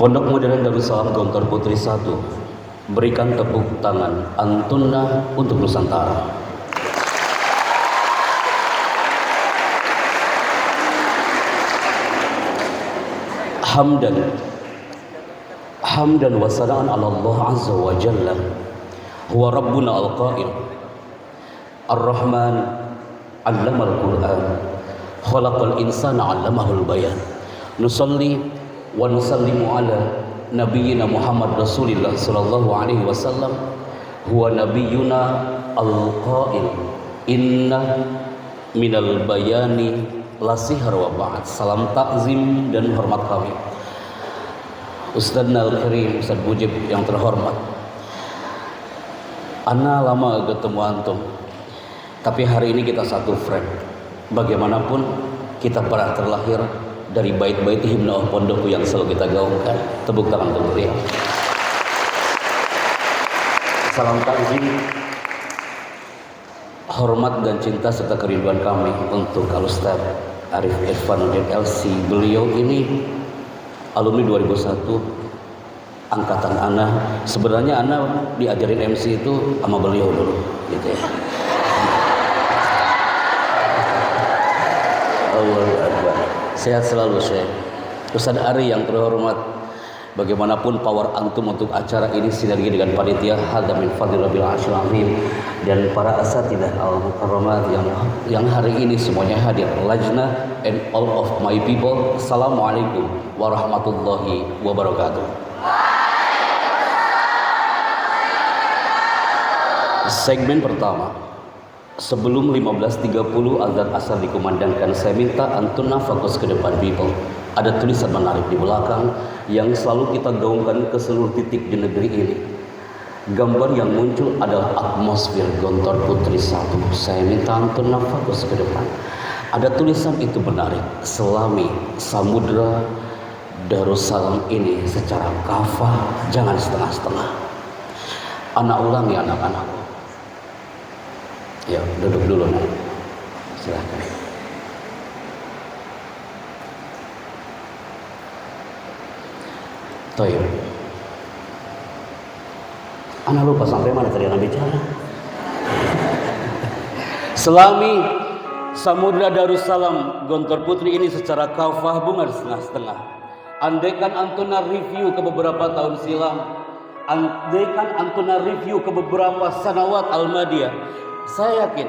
Pondok Modern Darussalam Gontor Putri 1 berikan tepuk tangan Antunna untuk Nusantara. Hamdan wa sana'an ala Allah azza wa jalla huwa rabbuna al-qail ar-rahman 'allamal Qur'an khalaqal insana 'allamahul bayan. Nusalli wa nusallimu ala nabiyyina Muhammad Rasulillah sallallahu alaihi wasallam huwa nabiyyuna al-qail inna minal bayani la sihr wa ba'd. Salam takzim dan hormat kami Ustadzna al-Karim, Ustadz Mujib yang terhormat. Ana lama ketemu antum, tapi hari ini kita satu frame. Bagaimanapun kita pernah terlahir dari bait-bait himne pondokku yang selalu kita gaungkan. Tepuk tangan untuk beliau. Salam takzim, hormat dan cinta serta kerinduan kami untuk Al-Ustaz Arif Irfanuddin LC. Beliau ini alumni 2001 angkatan Ana. Sebenarnya Ana diajarin MC itu sama beliau dulu gitu ya. Allahu Akbar. Sehat selalu Syekh. Ustaz Ari yang terhormat, bagaimanapun power antum untuk acara ini sinergi dengan panitia hadza min fadli rabbil arsyil azim dan para asatidzah al-mukarramat yang hari ini semuanya hadir, lajnah and all of my people. Assalamualaikum warahmatullahi wabarakatuh. Segmen pertama, sebelum 15.30 azan asar dikumandangkan, saya minta antunna fokus ke depan people. Ada tulisan menarik di belakang yang selalu kita gaungkan ke seluruh titik di negeri ini. Gambar yang muncul adalah atmosfer Gontor Putri 1. Saya minta antunna fokus ke depan. Ada tulisan itu menarik, selami samudra Darussalam ini secara kafah, jangan setengah-setengah. Anak ulangi anak-anakku. Ya, duduk dulu nih. Silakan. Toyo. Anak lupa sampai mana tadi anak bicara. Selami samudra Darussalam Gontor Putri ini secara kafah, bunga setengah-setengah. Andaikan antunna review ke beberapa tahun silam, andaikan antunna review ke beberapa sanawat al-madiyah, saya yakin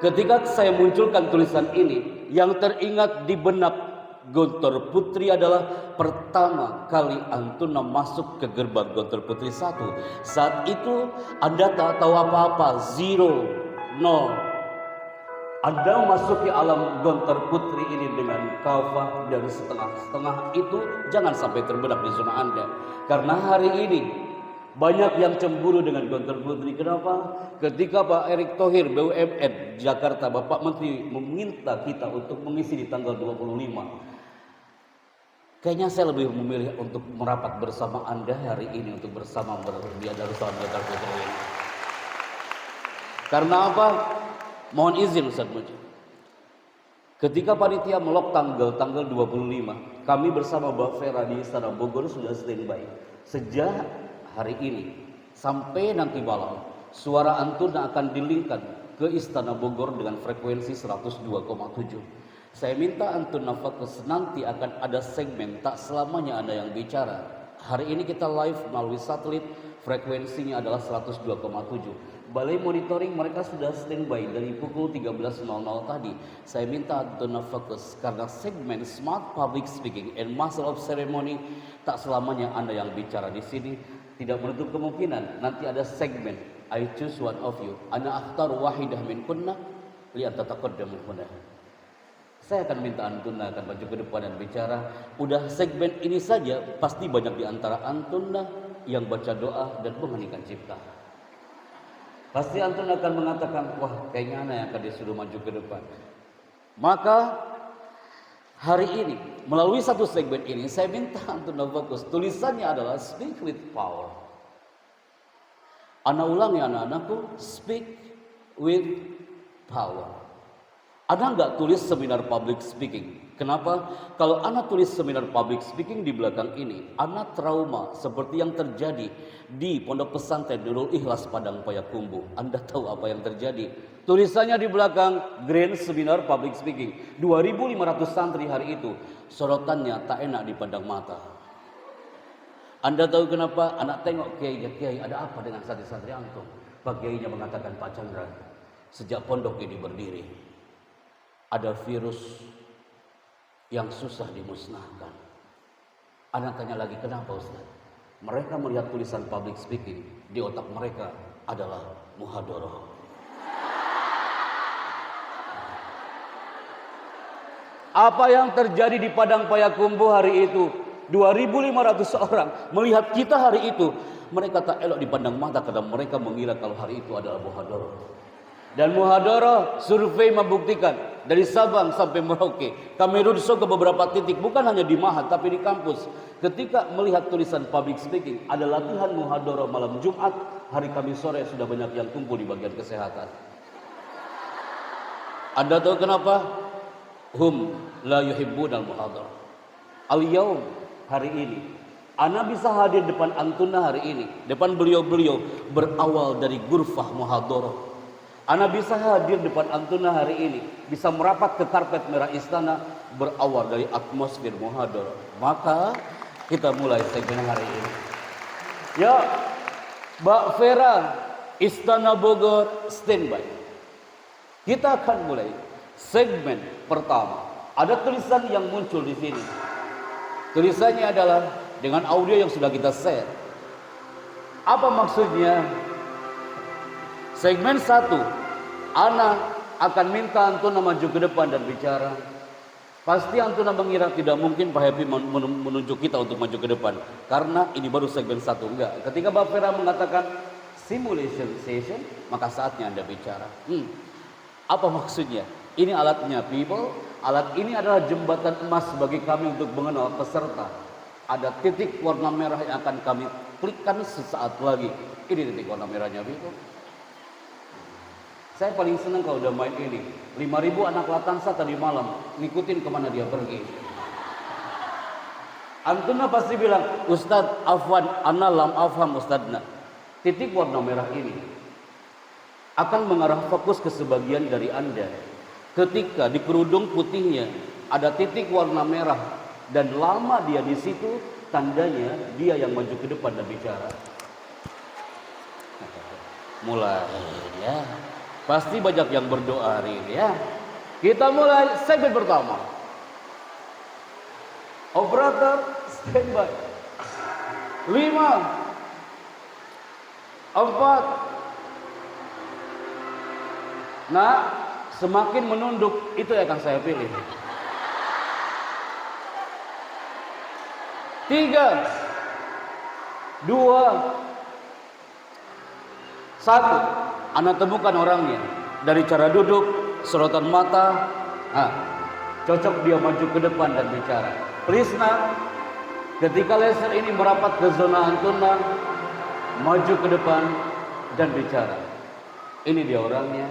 ketika saya munculkan tulisan ini, yang teringat di benak Gontor Putri adalah pertama kali antunna masuk ke gerbang Gontor Putri 1. Saat itu Anda tak tahu apa-apa, zero, nol. Anda memasuki alam Gontor Putri ini dengan kafah dan setengah-setengah itu jangan sampai terbenak di zona Anda. Karena hari ini banyak yang cemburu dengan Gontor Putri. Kenapa? Ketika Pak Erick Thohir BUMN Jakarta, Bapak Menteri meminta kita untuk mengisi di tanggal 25. Kayaknya saya lebih memilih untuk merapat bersama Anda hari ini, untuk bersama berdia Darussalam Gontor Putri ini. Karena apa? Mohon izin Ustaz Mujib. Ketika panitia melok tanggal 25, kami bersama Mbak Vera di Istana Bogor sudah standby. Sejak hari ini sampai nanti malam, suara antunna akan dilingkan ke Istana Bogor dengan frekuensi 102,7. Saya minta antunna fokus, nanti akan ada segmen tak selamanya Anda yang bicara. Hari ini kita live melalui satelit, frekuensinya adalah 102,7. Balai monitoring mereka sudah standby dari pukul 13.00 tadi. Saya minta antunna fokus karena segmen Smart Public Speaking and Master of Ceremony tak selamanya Anda yang bicara di sini. Tidak menutup kemungkinan nanti ada segmen I choose one of you, ana akhtar wahidah min kunna li antataqaddam kunna. Saya akan minta antunna akan maju ke depan dan bicara. Udah segmen ini saja pasti banyak di antara antunna yang baca doa dan menghenikan cipta. Pasti antunna akan mengatakan, wah kayaknya ana yang akan disuruh maju ke depan. Maka hari ini melalui satu segmen ini saya minta antunna fokus. Tulisannya adalah speak with power. Ana ulangi anak-anakku, speak with power. Ana nggak tulis seminar public speaking. Kenapa? Kalau Ana tulis seminar public speaking di belakang ini, Ana trauma seperti yang terjadi di Pondok Pesantren Nurul Ikhlas Padang Payakumbuh. Anda tahu apa yang terjadi? Tulisannya di belakang Grand Seminar Public Speaking. 2.500 santri hari itu. Sorotannya tak enak dipandang mata. Anda tahu kenapa? Anak tengok kiai, ada apa dengan santri-santri antum? Pak kiainya mengatakan, Pak Chandra, sejak pondok ini berdiri, ada virus yang susah dimusnahkan. Anak tanya lagi, kenapa Ustaz? Mereka melihat tulisan public speaking, di otak mereka adalah muhadharah. Apa yang terjadi di Padang Payakumbuh hari itu? 2.500 orang melihat kita hari itu. Mereka tak elok dipandang mata karena mereka mengira kalau hari itu adalah muhadharah. Dan muhadharah survei membuktikan dari Sabang sampai Merauke, kami roadshow ke beberapa titik, bukan hanya di Mahat tapi di kampus. Ketika melihat tulisan public speaking, ada latihan muhadharah malam Jumat, hari Kamis sore sudah banyak yang kumpul di bagian kesehatan. Anda tahu kenapa? Hum la yuhibbunal muhadharah. Al-yaum, hari ini, Ana bisa hadir depan Antuna hari ini, depan beliau-beliau berawal dari gurfah muhadharah. Ana bisa hadir depan Antuna hari ini, bisa merapat ke karpet merah istana berawal dari atmosfer muhadharah. Maka kita mulai segmen hari ini. Ya, Mbak Vera, Istana Bogor, standby. Kita akan mulai segmen pertama. Ada tulisan yang muncul di sini. Tulisannya adalah dengan audio yang sudah kita share. Apa maksudnya? Segmen 1, Ana akan minta Antuna maju ke depan dan bicara. Pasti Antuna mengira tidak mungkin Pak Happy menunjuk kita untuk maju ke depan, karena ini baru segmen 1. Enggak. Ketika Mbak Vera mengatakan simulation session, maka saatnya Anda bicara. Apa maksudnya? Ini alatnya, people. Alat ini adalah jembatan emas bagi kami untuk mengenal peserta. Ada titik warna merah yang akan kami klikkan sesaat lagi. Ini titik warna merahnya, people. Saya paling senang kalau udah main ini. 5.000 anak Latansa tadi malam ngikutin kemana dia pergi. Antuna pasti bilang, Ustadz Afwan, ana lam afham Ustadzna. Titik warna merah ini akan mengarah fokus ke sebagian dari Anda. Ketika di kerudung putihnya ada titik warna merah dan lama dia di situ, tandanya dia yang maju ke depan dan bicara. Mulai ya. Pasti banyak yang berdoa hari ini ya. Kita mulai segmen pertama. Operator standby. 5, 4. Nah, semakin menunduk itu yang akan saya pilih. 3, 2, 1. Anda temukan orangnya dari cara duduk, sorotan mata, cocok dia maju ke depan dan bicara. Please now, ketika laser ini merapat ke zona Antuna, maju ke depan dan bicara. Ini dia orangnya.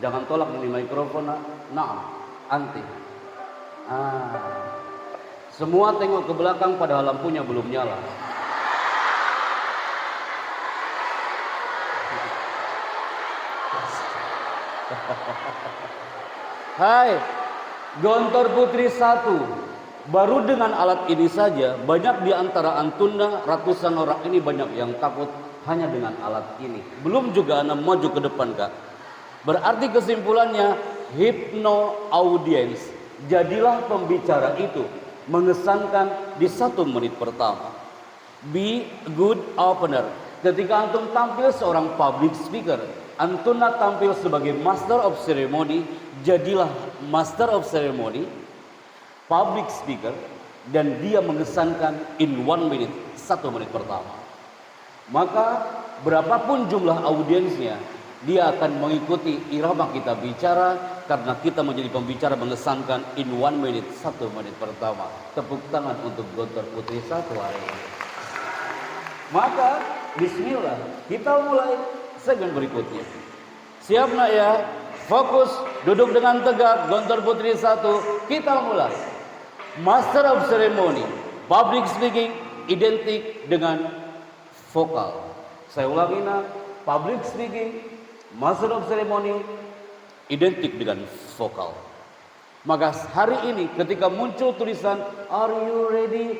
Jangan tolak ini mikrofon. Nah, anti. Semua tengok ke belakang padahal lampunya belum nyala. Hai, Gontor Putri 1. Baru dengan alat ini saja, banyak di antara Antuna, ratusan orang ini banyak yang takut hanya dengan alat ini. Belum juga Anda maju ke depan, Kak. Berarti kesimpulannya, hypno audience. Jadilah pembicara itu mengesankan di 1 menit pertama. Be a good opener. Ketika antum tampil seorang public speaker, Antuna tampil sebagai master of ceremony, jadilah master of ceremony, public speaker, dan dia mengesankan in 1 minute, 1 menit pertama. Maka berapapun jumlah audiensnya, dia akan mengikuti irama kita bicara, karena kita menjadi pembicara mengesankan in 1 minute, 1 menit pertama. Tepuk tangan untuk Gontor Putri 1 hari ini. Maka bismillah, kita mulai segmen berikutnya. Siap nak ya? Fokus. duduk dengan tegak, Gontor Putri 1, kita mulai. Master of Ceremony, public speaking identik dengan vokal. Saya ulangi public speaking, Master of Ceremony identik dengan vokal. Maka hari ini ketika muncul tulisan Are you ready?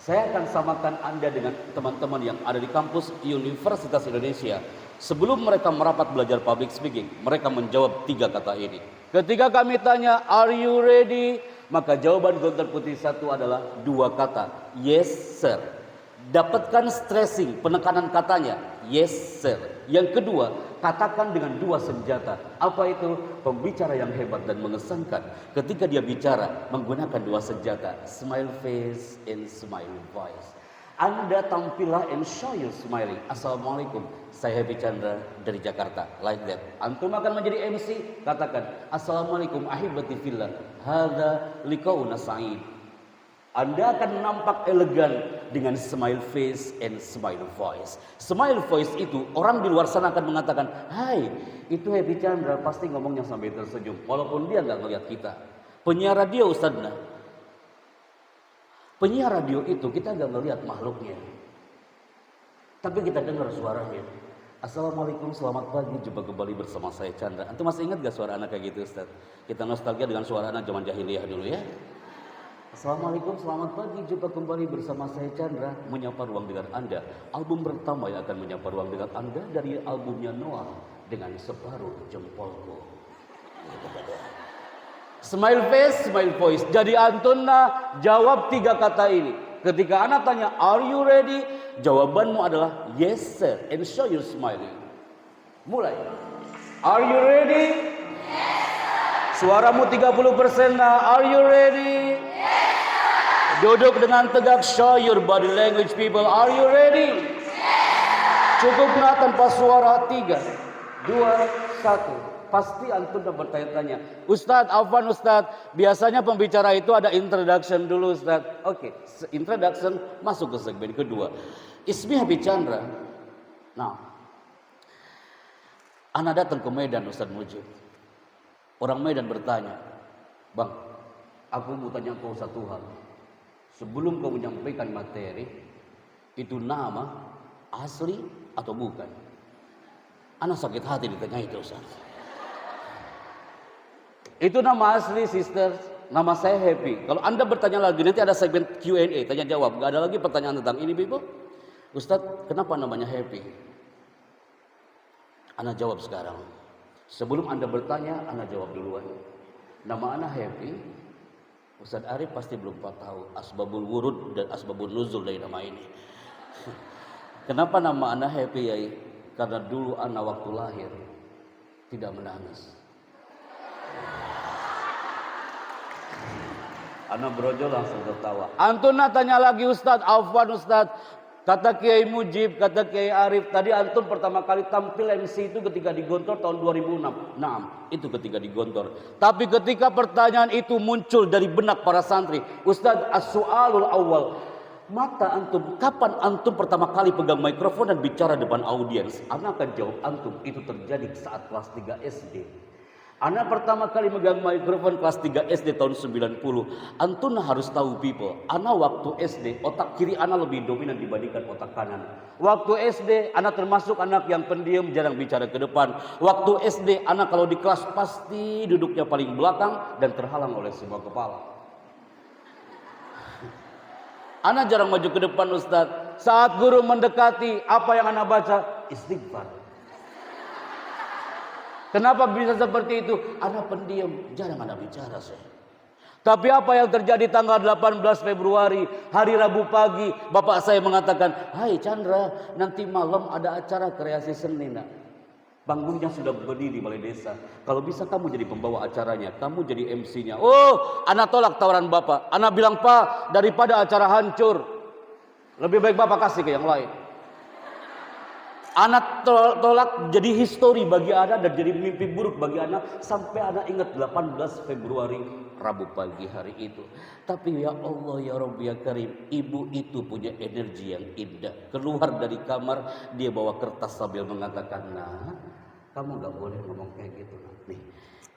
Saya akan samakan Anda dengan teman-teman yang ada di kampus Universitas Indonesia. Sebelum mereka merapat belajar public speaking, mereka menjawab 3 kata ini. Ketika kami tanya, are you ready? Maka jawaban Gontor Putri 1 adalah 2 kata, yes sir. Dapatkan stressing, penekanan katanya, yes sir. Yang kedua, katakan dengan 2 senjata. Apa itu? Pembicara yang hebat dan mengesankan. Ketika dia bicara, menggunakan 2 senjata, smile face and smile voice. Anda tampillah and show you smiling. Assalamualaikum, saya Happy Chandra dari Jakarta. Like that. Antum akan menjadi MC, katakan Assalamualaikum ahibati fillah, hadza liqauna sa'id. Anda akan nampak elegan dengan smile face and smile voice. Smile voice itu orang di luar sana akan mengatakan, hai, itu Happy Chandra, pasti ngomongnya sampai tersenyum, walaupun dia nggak ngeliat kita. Penyiar radio Ustadzna, penyiar radio itu kita nggak melihat makhluknya, tapi kita dengar suaranya. Assalamualaikum, selamat pagi, jumpa kembali bersama saya Chandra. Antum masih ingat gak suara anak kayak gitu Ustaz? Kita nostalgia dengan suara anak zaman jahiliyah dulu ya. Assalamualaikum, selamat pagi, jumpa kembali bersama saya Chandra. Menyapa ruang dengan Anda, album pertama yang akan menyapa ruang dengan Anda dari albumnya Noah dengan separuh jempolku. Smile face, smile voice. Jadi Antuna jawab 3 kata ini. Ketika anak tanya, are you ready? Jawabanmu adalah yes sir, and show you smiling. Mulai. Are you ready? Yes sir. Suaramu 30% Are you ready? Yes sir. Duduk dengan tegak, show your body language people. Are you ready? Yes sir. Cukup tanpa suara. 3, 2, 1. Pasti antum bertanya-tanya, Ustadz, Afwan Ustadz, biasanya pembicara itu ada introduction dulu Ustadz. Oke, introduction masuk ke segmen kedua. Ismi Happy Chandra. Nah, Ana datang ke Medan Ustadz Mujib. Orang Medan bertanya, Bang, aku mau tanya kau satu hal. Sebelum kau menyampaikan materi, itu nama asli atau bukan? Ana sakit hati ditanya itu Ustadz. Itu nama asli sister, nama saya Happy. Kalau Anda bertanya lagi, nanti ada segmen Q&A, tanya jawab. Gak ada lagi pertanyaan tentang ini, Bibo. Ustadz, kenapa namanya Happy? Anda jawab sekarang. Sebelum Anda bertanya, Anda jawab duluan. Nama Anda Happy, Ustadz Arif pasti belum tahu asbabul wurud dan asbabul nuzul dari nama ini. Kenapa nama Anda Happy, Yai? Karena dulu Anda waktu lahir tidak menangis. Anak brojo langsung tertawa. Antuna tanya lagi Ustadz, Afwan Ustadz. Kata Kiai Mujib, kata Kiai Arif. Tadi antum pertama kali tampil MC itu ketika di Gontor tahun 2006. Nah, itu ketika di Gontor. Tapi ketika pertanyaan itu muncul dari benak para santri. Ustadz, as-su'alul awal. Mata antum, kapan antum pertama kali pegang mikrofon dan bicara depan audiens? Anak akan jawab antum, itu terjadi saat kelas 3 SD. Anak pertama kali megang mikrofon kelas 3 SD tahun 90. Antuna harus tahu people. Anak waktu SD, otak kiri anak lebih dominan dibandingkan otak kanan. Waktu SD, anak termasuk anak yang pendiam, jarang bicara ke depan. Waktu SD, anak kalau di kelas pasti duduknya paling belakang dan terhalang oleh semua kepala. Anak jarang maju ke depan Ustadz. Saat guru mendekati, apa yang anak baca? Istighfar. Kenapa bisa seperti itu? Anak pendiam, jarang ada bicara saya. Tapi apa yang terjadi tanggal 18 Februari, hari Rabu pagi, bapak saya mengatakan, hai Chandra, nanti malam ada acara kreasi seni nak. Panggungnya sudah berdiri di balai desa. Kalau bisa kamu jadi pembawa acaranya, kamu jadi MC-nya. Oh, anak tolak tawaran bapak. Anak bilang, Pak, daripada acara hancur, lebih baik bapak kasih ke yang lain. Anak tolak jadi histori bagi anak dan jadi mimpi buruk bagi anak sampai anak ingat 18 Februari Rabu pagi hari itu. Tapi ya Allah ya Rabbi ya Karim, ibu itu punya energi yang indah. Keluar dari kamar dia bawa kertas sambil mengatakan, nah kamu gak boleh ngomong kayak gitu. Nih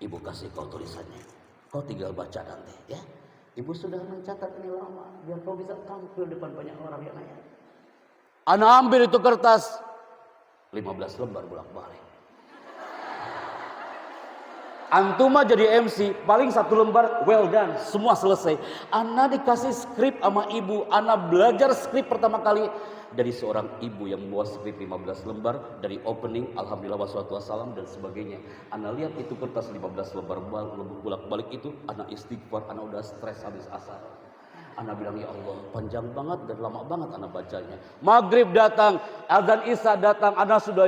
Ibu kasih kau tulisannya. Kau tinggal baca nanti ya. Ibu sudah mencatat ini lama. Biar kau bisa tampil depan banyak orang ya nak ya. Ana ambil itu kertas. 15 lembar bolak-balik. Antuma jadi MC, paling 1 lembar, well done, semua selesai. Ana dikasih skrip sama ibu, Ana belajar skrip pertama kali dari seorang ibu yang membawa skrip 15 lembar, dari opening, alhamdulillah wassalatu wassalam dan sebagainya. Ana lihat itu kertas 15 lembar bolak-balik itu, Ana istighfar, Ana udah stres habis asar. Ana bilang, ya Allah, panjang banget dan lama banget Ana bacanya. Maghrib datang, azan Isya datang, Ana sudah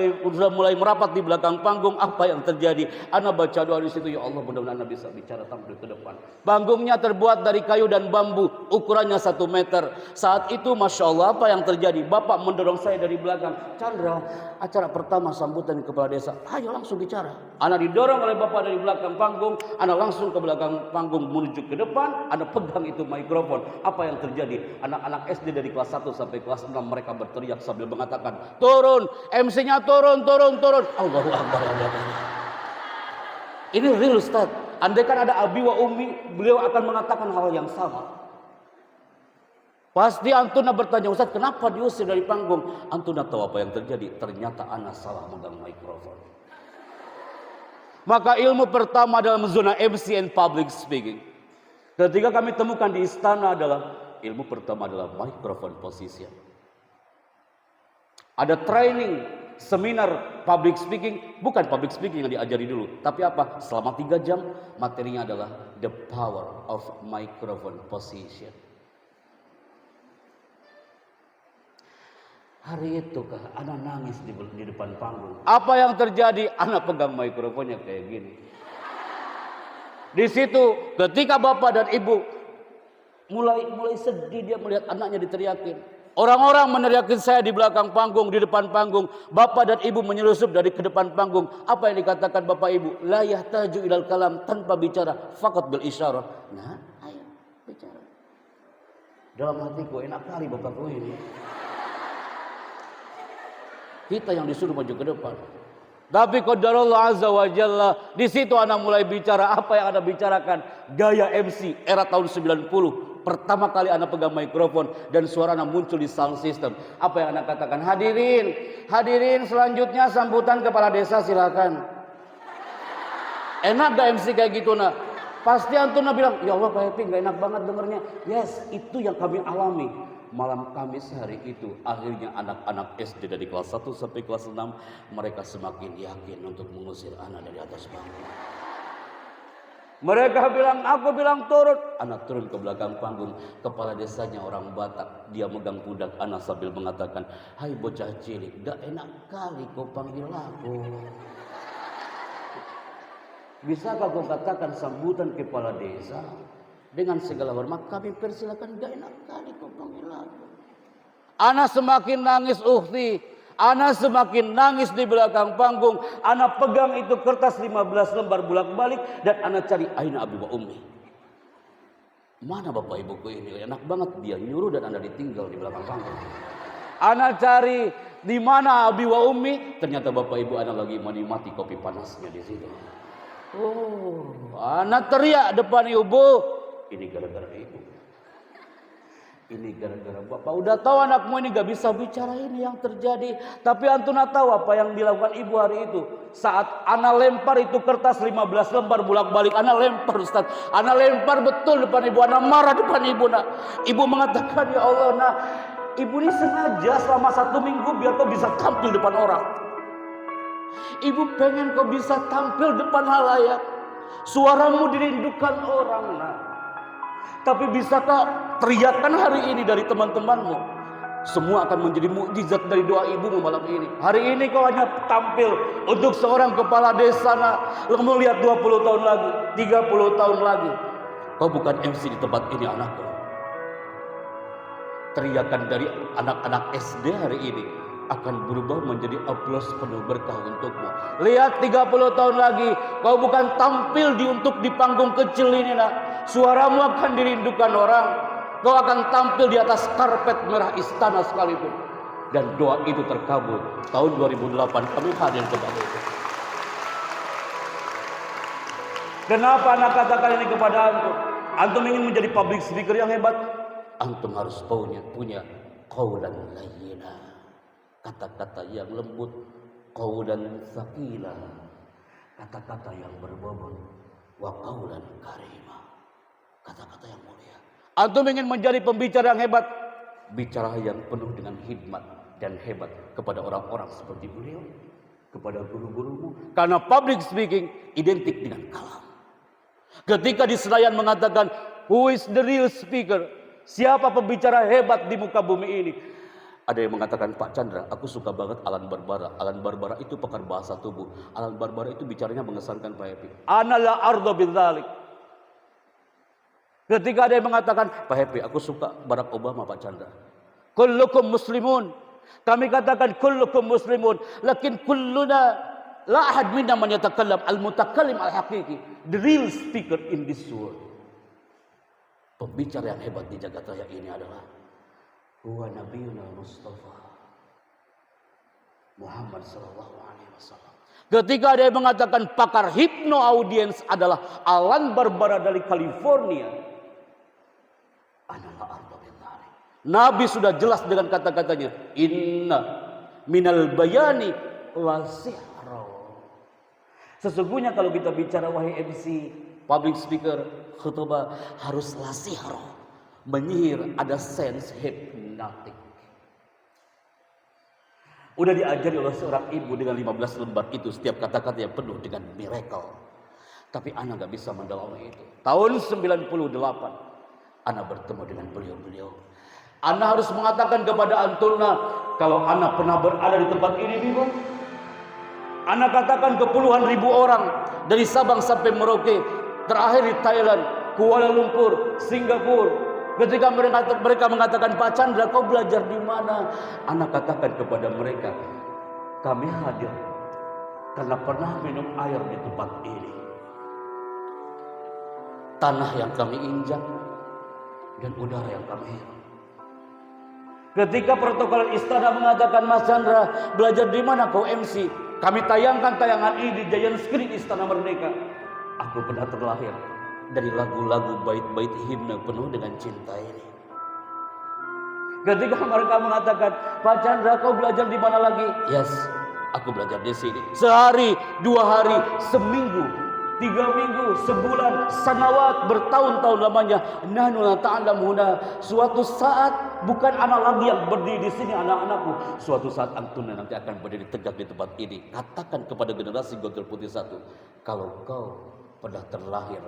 mulai merapat di belakang panggung. Apa yang terjadi? Ana baca doa di situ, ya Allah, mudah-mudahan Ana bisa bicara tampil ke depan. Panggungnya terbuat dari kayu dan bambu, ukurannya 1 meter. Saat itu, masya Allah, apa yang terjadi? Bapak mendorong saya dari belakang. Chandra, acara pertama sambutan kepala desa, ayo langsung bicara. Ana didorong oleh bapak dari belakang panggung, Ana langsung ke belakang panggung menuju ke depan. Ana pegang itu mikrofon. Apa yang terjadi? Anak-anak SD dari kelas 1 sampai kelas 6 mereka berteriak sambil mengatakan, turun, MC-nya turun, turun, turun. Allahu Akbar. Ini real Ustaz. Andai kan ada Abi wa Umi, beliau akan mengatakan hal yang sama. Pasti Antuna bertanya, Ustaz, kenapa diusir dari panggung? Antuna tahu apa yang terjadi. Ternyata Ana salah megang mikrofon. Maka ilmu pertama dalam zona MC and public speaking, ketika kami temukan di istana adalah ilmu pertama adalah microphone position. Ada training, seminar public speaking, bukan public speaking yang diajari dulu, tapi apa? Selama 3 jam materinya adalah the power of microphone position. Hari itu kah Ana nangis di depan panggung. Apa yang terjadi? Ana pegang mikrofonnya kayak gini. Di situ ketika bapak dan ibu mulai sedih, dia melihat anaknya diteriakin. Orang-orang meneriakin saya di belakang panggung, di depan panggung. Bapak dan ibu menyelusup dari ke depan panggung. Apa yang dikatakan bapak ibu? La yahtaju ilal kalam, tanpa bicara, faqat bil isyarah. Nah, ayo bicara. Dalam hatiku enak kali bapakku ini. Kita yang disuruh maju ke depan. Tapi qadarullah azza wa jalla, di situ anak mulai bicara. Apa yang anak bicarakan? Gaya MC era tahun 90. Pertama kali anak pegang mikrofon dan suara anak muncul di sound system. Apa yang anak katakan? Hadirin selanjutnya sambutan kepala desa silakan. Enak gak MC kayak gitu nak? Pasti Antuna bilang, ya Allah Pak Happy gak enak banget dengernya. Yes, itu yang kami alami. Malam Kamis hari itu akhirnya anak-anak SD dari kelas 1 sampai kelas 6 mereka semakin yakin untuk mengusir anak dari atas panggung. Mereka bilang, aku bilang turun. Anak turun ke belakang panggung. Kepala desanya orang Batak, dia megang pundak anak sambil mengatakan, hai bocah cilik, gak enak kali kau panggil aku. Bisakah kau katakan sambutan kepala desa? Dengan segala hormat kami persilakan, gak enak kali kau panggil aku. Ana semakin nangis ukhti. Ana semakin nangis di belakang panggung. Ana pegang itu kertas 15 lembar bolak-balik. Dan ana cari aina abi wa ummi. Mana bapak ibuku ini? Enak banget dia nyuruh dan ana ditinggal di belakang panggung. Ana cari di mana abi wa ummi. Ternyata bapak ibu ana lagi menikmati kopi panasnya di situ. Oh, ana teriak depan ibu. Ini gara-gara ibu. Ini gara-gara bapak. Udah tahu anakmu ini gak bisa bicara, ini yang terjadi. Tapi Antuna tahu apa yang dilakukan ibu hari itu. Saat ana lempar itu kertas 15 lembar bolak-balik. Ana lempar Ustaz. Ana lempar betul depan ibu. Ana marah depan ibu nak. Ibu mengatakan, ya Allah nak, ibu ini sengaja selama 1 minggu biar kau bisa tampil depan orang. Ibu pengen kau bisa tampil depan halayak. Suaramu dirindukan orang nak. Tapi bisakah teriakan hari ini dari teman-temanmu? Semua akan menjadi mukjizat dari doa ibumu malam ini. Hari ini kau hanya tampil untuk seorang kepala desa nak. Kamu lihat 20 tahun lagi, 30 tahun lagi, kau bukan MC di tempat ini anakku. Teriakan dari anak-anak SD hari ini akan berubah menjadi aplaus penuh berkah untukmu. Lihat 30 tahun lagi, kau bukan tampil di panggung kecil ini nak. Suaramu akan dirindukan orang. Kau akan tampil di atas karpet merah istana sekalipun. Dan doa itu terkabul. Tahun 2008 kami hadir kepada itu. Kenapa anak katakan ini kepada antum? Antum ingin menjadi public speaker yang hebat? Antum harus punya qaulan layyina, kata-kata yang lembut, qaulan tsaqila, kata-kata yang berbobot, wa qaulan karima, kata-kata yang mulia. Antum ingin menjadi pembicara yang hebat? Bicara yang penuh dengan hikmat dan hebat kepada orang-orang seperti beliau, kepada guru-gurumu. Karena public speaking identik dengan kalam. Ketika di Senayan mengatakan, who is the real speaker? Siapa pembicara hebat di muka bumi ini? Ada yang mengatakan, Pak Chandra, aku suka banget Alan Barbara. Alan Barbara itu pakar bahasa tubuh. Alan Barbara itu bicaranya mengesankan Pak Happy. Ana la arda bidzalik. Ketika ada yang mengatakan, Pak Happy, aku suka Barack Obama, Pak Chandra. Kullukum muslimun. Kami katakan kullukum muslimun. Lakin kulluna la ahad minna man yatakallam al-mutakallim al-haqiqi. The real speaker in this world. Pembicara yang hebat di jagat raya ini adalah huwa nabiyuna Mustafa Muhammad sallallahu alaihi wasallam. Ketika ada yang mengatakan pakar hipno audience adalah Alan Barbara dari California, adalah arba bidzalik. Nabi sudah jelas dengan kata-katanya, inna minal bayani la sihra. Sesungguhnya kalau kita bicara wahai MC, public speaker, khutbah, harus la sihra, menyihir, ada sense hypnotic. Udah diajari oleh seorang ibu dengan 15 lembar itu, setiap kata-kata yang penuh dengan miracle. Tapi anak gak bisa mendalami itu. Tahun 98 anak bertemu dengan beliau-beliau. Anak harus mengatakan kepada Antuna, kalau anak pernah berada di tempat ini, Bibo, anak katakan ke puluhan ribu orang dari Sabang sampai Merauke, terakhir di Thailand, Kuala Lumpur, Singapura. Ketika mereka mengatakan, Pak Chandra, kau belajar di mana? Anak katakan kepada mereka, kami hadir karena pernah minum air di tempat ini. Tanah yang kami injak dan udara yang kami hirup. Ketika protokoler istana mengatakan, Mas Chandra, belajar di mana kau MC? Kami tayangkan tayangan ini di Giant Screen Istana Merdeka. Aku pernah terlahir dari lagu-lagu bait-bait himne penuh dengan cinta ini. Ketika mereka mengatakan, Pak Chandra, kau belajar di mana lagi? Yes, aku belajar di sini. Sehari, 2 hari, seminggu, 3 minggu, sebulan, sanawat, bertahun-tahun lamanya. Nahnu la ta'lamuna. Suatu saat bukan anak lagi yang berdiri di sini, anak-anakku. Suatu saat antum nanti akan berdiri tegak di tempat ini. Katakan kepada generasi Gontor Putri 1, kalau kau pernah terlahir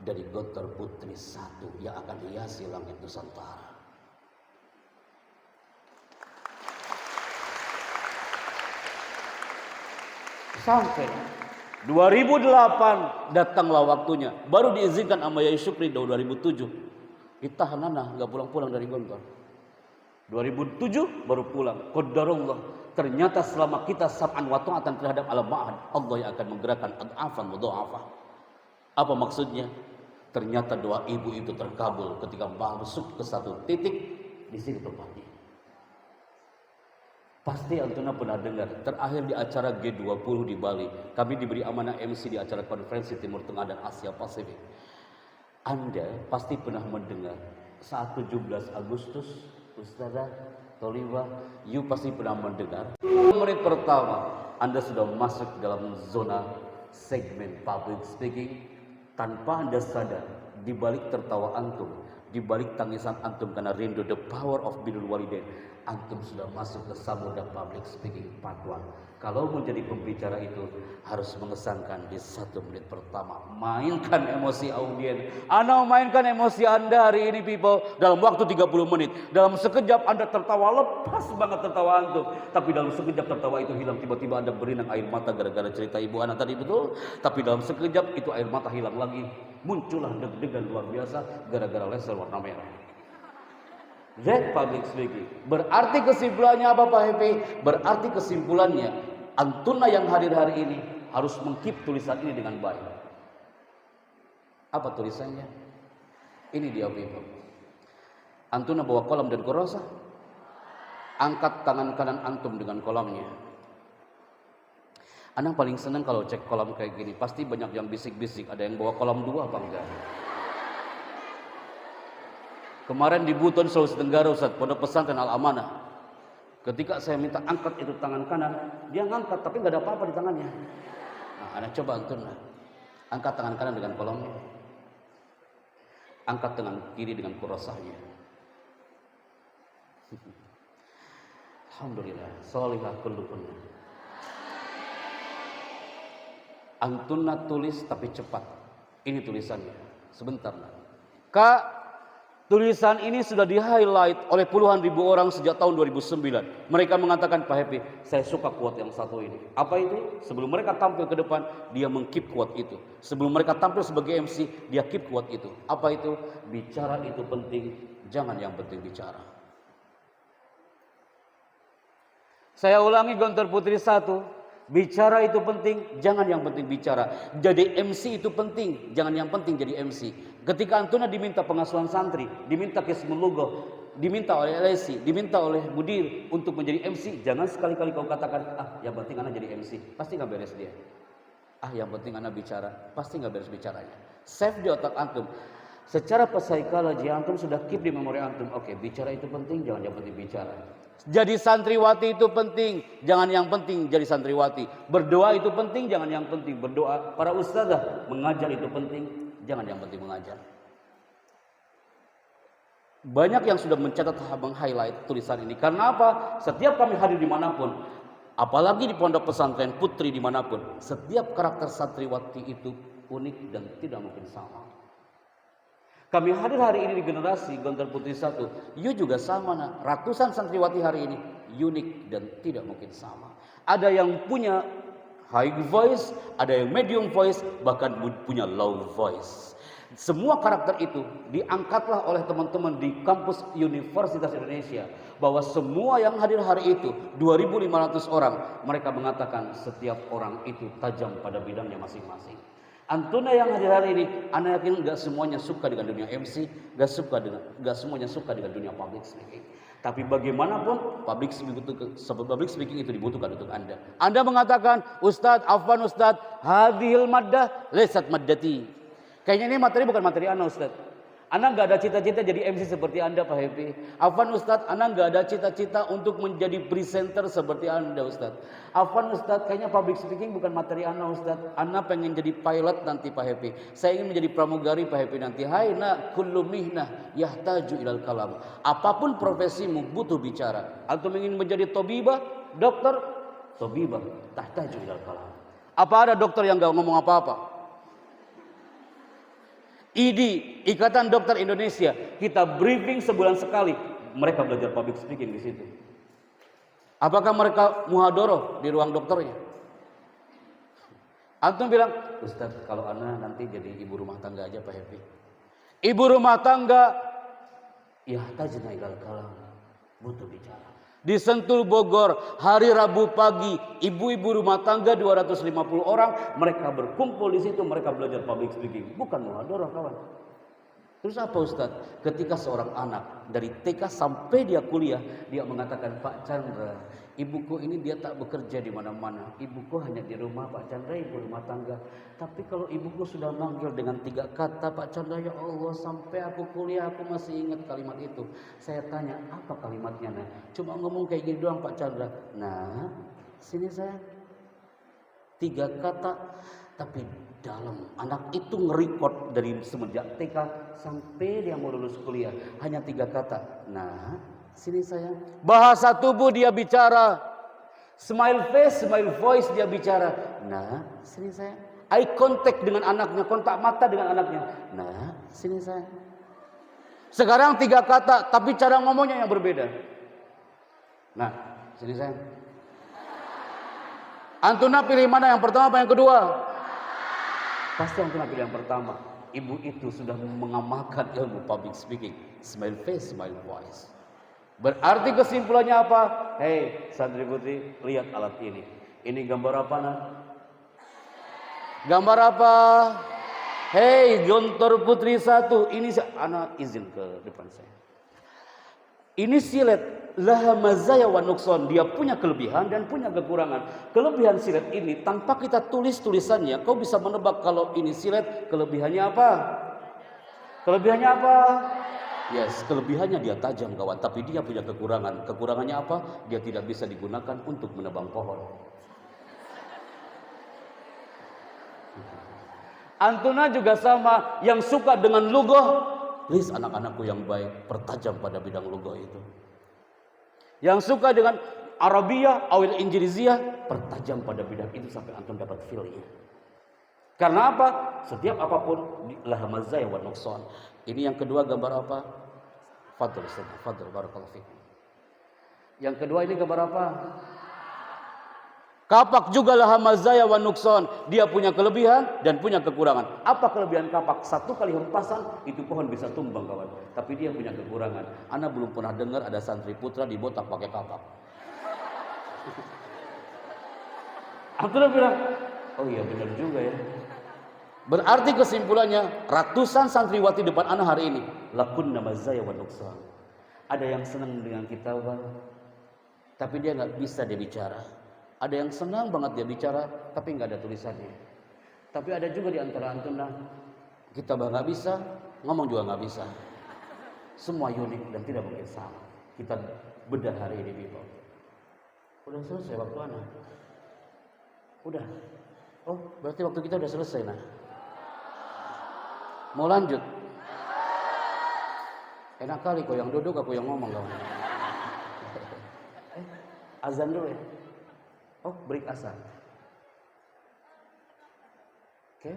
dari Gontor Putri 1 yang akan hiasi langit Nusantara. Sampai 2008 datanglah waktunya. Baru diizinkan sama Yai Syukri tahun 2007. Kita hanana gak pulang-pulang dari Gontor. 2007 baru pulang. Qadarullah. Ternyata selama kita sam'an wa ta'atan terhadap alam ma'ad, Allah yang akan menggerakkan ad'afan wa du'afah. Apa maksudnya? Ternyata doa ibu itu terkabul ketika masuk ke satu titik di sini tempatnya. Pasti Antuna pernah dengar, terakhir di acara G20 di Bali, kami diberi amanah MC di acara konferensi Timur Tengah dan Asia Pasifik. Anda pasti pernah mendengar saat 17 Agustus, Ustazah Toliba, you pasti pernah mendengar. Menit pertama, Anda sudah masuk dalam zona segmen public speaking tanpa Anda sadar, di balik tertawa antum, di balik tangisan antum karena rindu, the power of birrul walidain, antum sudah masuk ke samudra public speaking part 1. Kalau menjadi pembicara itu harus mengesankan di 1 menit pertama. Mainkan emosi audien. Anda mainkan emosi Anda hari ini, people, dalam waktu 30 menit. Dalam sekejap Anda tertawa, lepas banget tertawa antum. Tapi dalam sekejap tertawa itu hilang, tiba-tiba Anda berinang air mata gara-gara cerita ibu anak tadi, betul. Tapi dalam sekejap itu air mata hilang lagi. Muncullah deg-degan luar biasa gara-gara laser warna merah. That public speaking. Berarti kesimpulannya apa, Pak Happy? Berarti kesimpulannya Antuna yang hadir hari ini harus mengkeep tulisan ini dengan baik. Apa tulisannya? Ini dia, people. Antuna bawa kolam dan kurasa. Angkat tangan kanan antum dengan kolamnya. Anang paling senang kalau cek kolam kayak gini. Pasti banyak yang bisik-bisik. Ada yang bawa kolam 2 apa enggak? Kemarin di Buton, Sulawesi Tenggara, Ustaz, Pondok Pesantren Al-Amanah. Ketika saya minta angkat itu tangan kanan, dia ngangkat tapi nggak ada apa-apa di tangannya. Nah, Anda coba antun, angkat tangan kanan dengan kolomnya, angkat tangan kiri dengan kurasahnya. Alhamdulillah, sholihah kullukunna. Antunna tulis tapi cepat. Ini tulisannya. Sebentar. Kak, tulisan ini sudah di-highlight oleh puluhan ribu orang sejak tahun 2009. Mereka mengatakan, Pak Happy, saya suka quote yang satu ini. Apa itu? Sebelum mereka tampil ke depan, dia meng-keep quote itu. Sebelum mereka tampil sebagai MC, dia keep quote itu. Apa itu? Bicara itu penting, jangan yang penting bicara. Saya ulangi Gontor Putri 1. Bicara itu penting, jangan yang penting bicara. Jadi MC itu penting, jangan yang penting jadi MC. Ketika Antuna diminta pengasuhan santri, diminta Kismul Lughah, diminta oleh LSI, diminta oleh Budir untuk menjadi MC, jangan sekali-kali kau katakan, yang penting anak jadi MC, pasti nggak beres dia. Yang penting anak bicara, pasti nggak beres bicaranya. Save di otak antum. Secara psikologi antum sudah keep di memori antum. Oke, bicara itu penting, jangan yang penting bicara. Jadi santriwati itu penting, jangan yang penting jadi santriwati. Berdoa itu penting, jangan yang penting berdoa. Para ustadzah mengajar itu penting, jangan yang penting mengajar. Banyak yang sudah mencatat, meng-highlight tulisan ini. Karena apa? Setiap kami hadir dimanapun, apalagi di pondok pesantren putri dimanapun, setiap karakter santriwati itu unik dan tidak mungkin sama. Kami hadir hari ini di generasi Gontor Putri 1. You juga sama, nah. Ratusan santriwati hari ini unik dan tidak mungkin sama. Ada yang punya high voice, ada yang medium voice, bahkan punya low voice. Semua karakter itu diangkatlah oleh teman-teman di kampus Universitas Indonesia. Bahwa semua yang hadir hari itu 2.500 orang. Mereka mengatakan setiap orang itu tajam pada bidangnya masing-masing. Antuna yang hadir hari ini, Anda yakin gak semuanya suka dengan dunia MC, gak semuanya suka dengan dunia public speaking. Tapi bagaimanapun public speaking itu dibutuhkan untuk Anda. Anda mengatakan, Ustadz, Afwan Ustadz, hadhil maddah lesat maddati. Kayaknya ini materi bukan materi Anda Ustadz. Anda gak ada cita-cita jadi MC seperti Anda Pak Happy. Afwan Ustadz, Anda gak ada cita-cita untuk menjadi presenter seperti Anda Ustadz. Afwan Ustadz, kayaknya public speaking bukan materi Anda Ustadz. Anda pengen jadi pilot nanti Pak Happy. Saya ingin menjadi pramugari Pak Happy nanti. Hai nak, kullu mihnah yahtaju ilal kalam. Apapun profesimu butuh bicara. Antum ingin menjadi tobibah, dokter, tobibah tahtaju ilal kalam. Apa ada dokter yang gak ngomong apa-apa? IDI, Ikatan Dokter Indonesia, kita briefing sebulan sekali. Mereka belajar public speaking di situ. Apakah mereka muhadoroh di ruang dokternya? Antum bilang, Ustaz, kalau Ana nanti jadi ibu rumah tangga aja Pak Happy. Ibu rumah tangga, ya tajna ilal kalam, butuh bicara. Di Sentul Bogor, hari Rabu pagi, ibu-ibu rumah tangga 250 orang, mereka berkumpul di situ, mereka belajar public speaking. Bukan muhadharah kawan. Terus apa Ustaz? Ketika seorang anak dari TK sampai dia kuliah, dia mengatakan, Pak Chandra, ibuku ini dia tak bekerja di mana-mana. Ibuku hanya di rumah, Pak Chandra, ibu rumah tangga. Tapi kalau ibuku sudah manggil dengan 3 kata, Pak Chandra, ya Allah, sampai aku kuliah aku masih ingat kalimat itu. Saya tanya, apa kalimatnya? Nah, cuma ngomong kayak gini doang Pak Chandra. Nah, sini saya 3 kata, tapi dalam. Anak itu nge-record dari semenjak TK sampai dia mau lulus kuliah. Hanya 3 kata. Nah, sini saya. Bahasa tubuh dia bicara. Smile face, smile voice dia bicara. Nah, sini saya. Eye contact dengan anaknya, kontak mata dengan anaknya. Nah, sini saya. Sekarang 3 kata, tapi cara ngomongnya yang berbeda. Nah, sini saya. Antuna pilih mana, yang pertama apa yang kedua? Pasti Antuna pilih yang pertama. Ibu itu sudah mengamalkan ilmu public speaking. Smile face, smile voice. Berarti kesimpulannya apa? Hei santri putri, lihat alat ini. Ini gambar apa nak? Gambar apa? Hei Gontor Putri 1. Ini anak izin ke depan saya. Ini silet. laha mazaya wa nuqsan, dia punya kelebihan dan punya kekurangan. Kelebihan silet ini tanpa kita tulis tulisannya, kau bisa menebak kalau ini silet, kelebihannya apa? Kelebihannya apa? Yes, kelebihannya dia tajam kawan, tapi dia punya kekurangan. Kekurangannya apa? Dia tidak bisa digunakan untuk menebang pohon. Antuna juga sama, yang suka dengan lugoh, please anak-anakku yang baik, pertajam pada bidang lugoh itu. Yang suka dengan Arabia, awil Injilizia, pertajam pada bidang itu sampai antum dapat feel-nya. Karena apa? Setiap apapun laha mazaya wa nuqsan. Ini yang kedua gambar apa? Fadl, fadl, barakallahu fikum. Yang kedua ini gambar apa? Kapak juga laha mazaya wa nuqsan. Dia punya kelebihan dan punya kekurangan. Apa kelebihan kapak? Satu kali hempasan itu pohon bisa tumbang kawan. Tapi dia punya kekurangan. Ana belum pernah dengar ada santri putra dibotak pakai kapak. Abdullah bilang, oh iya benar juga ya. Berarti kesimpulannya, ratusan santriwati depan ana hari ini lakunna mazaya wa nuqsan. Ada yang senang dengan kita, tapi dia nggak bisa dia bicara. Ada yang senang banget dia bicara, tapi nggak ada tulisannya. Tapi ada juga di antara antum kita nggak bisa, ngomong juga nggak bisa. Semua unik dan tidak mungkin sama. Kita bedah hari ini, people. Udah selesai waktu anak. Udah. Oh, berarti waktu kita udah selesai, nah. Mau lanjut? Enak kali kau yang duduk, aku yang ngomong kamu. Azan dulu ya. Oh, break azan. Oke.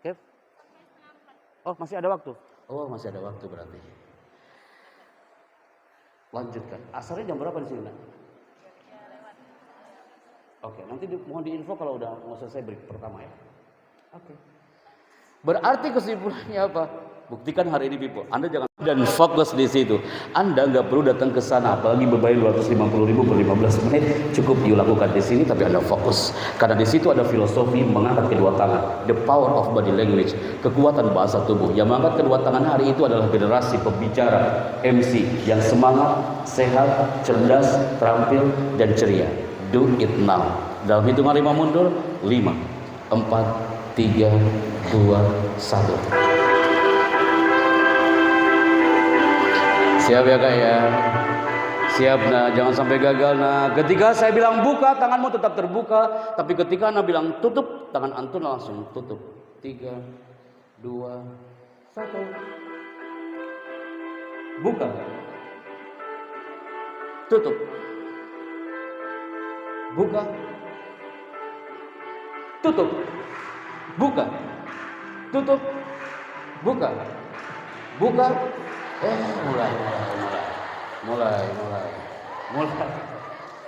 Oke. Oh, masih ada waktu. Oh, masih ada waktu berarti. Lanjutkan. Asarnya jam berapa di sini? Oke, nanti mohon diinfo kalau udah mau selesai break pertama ya. Oke. Berarti kesimpulannya apa? Buktikan hari ini, people. Anda jangan dan fokus di situ. Anda nggak perlu datang ke sana, apalagi berbayar 250.000 per 15 menit. Cukup dilakukan di sini, tapi Anda fokus. Karena di situ ada filosofi mengangkat kedua tangan, the power of body language, kekuatan bahasa tubuh. Yang mengangkat kedua tangan hari itu adalah generasi pembicara, MC yang semangat, sehat, cerdas, terampil, dan ceria. Do it now. Dalam hitungan 5 mundur, 5, 4, 3, 2, 1. Siap ya kak ya? Siap nah, jangan sampai gagal nah. Ketika saya bilang buka, tanganmu tetap terbuka. Tapi ketika Anda bilang tutup, tangan antum langsung tutup. 3, 2, 1. Buka. Tutup. Buka. Tutup. Buka. Tutup. Buka. Buka.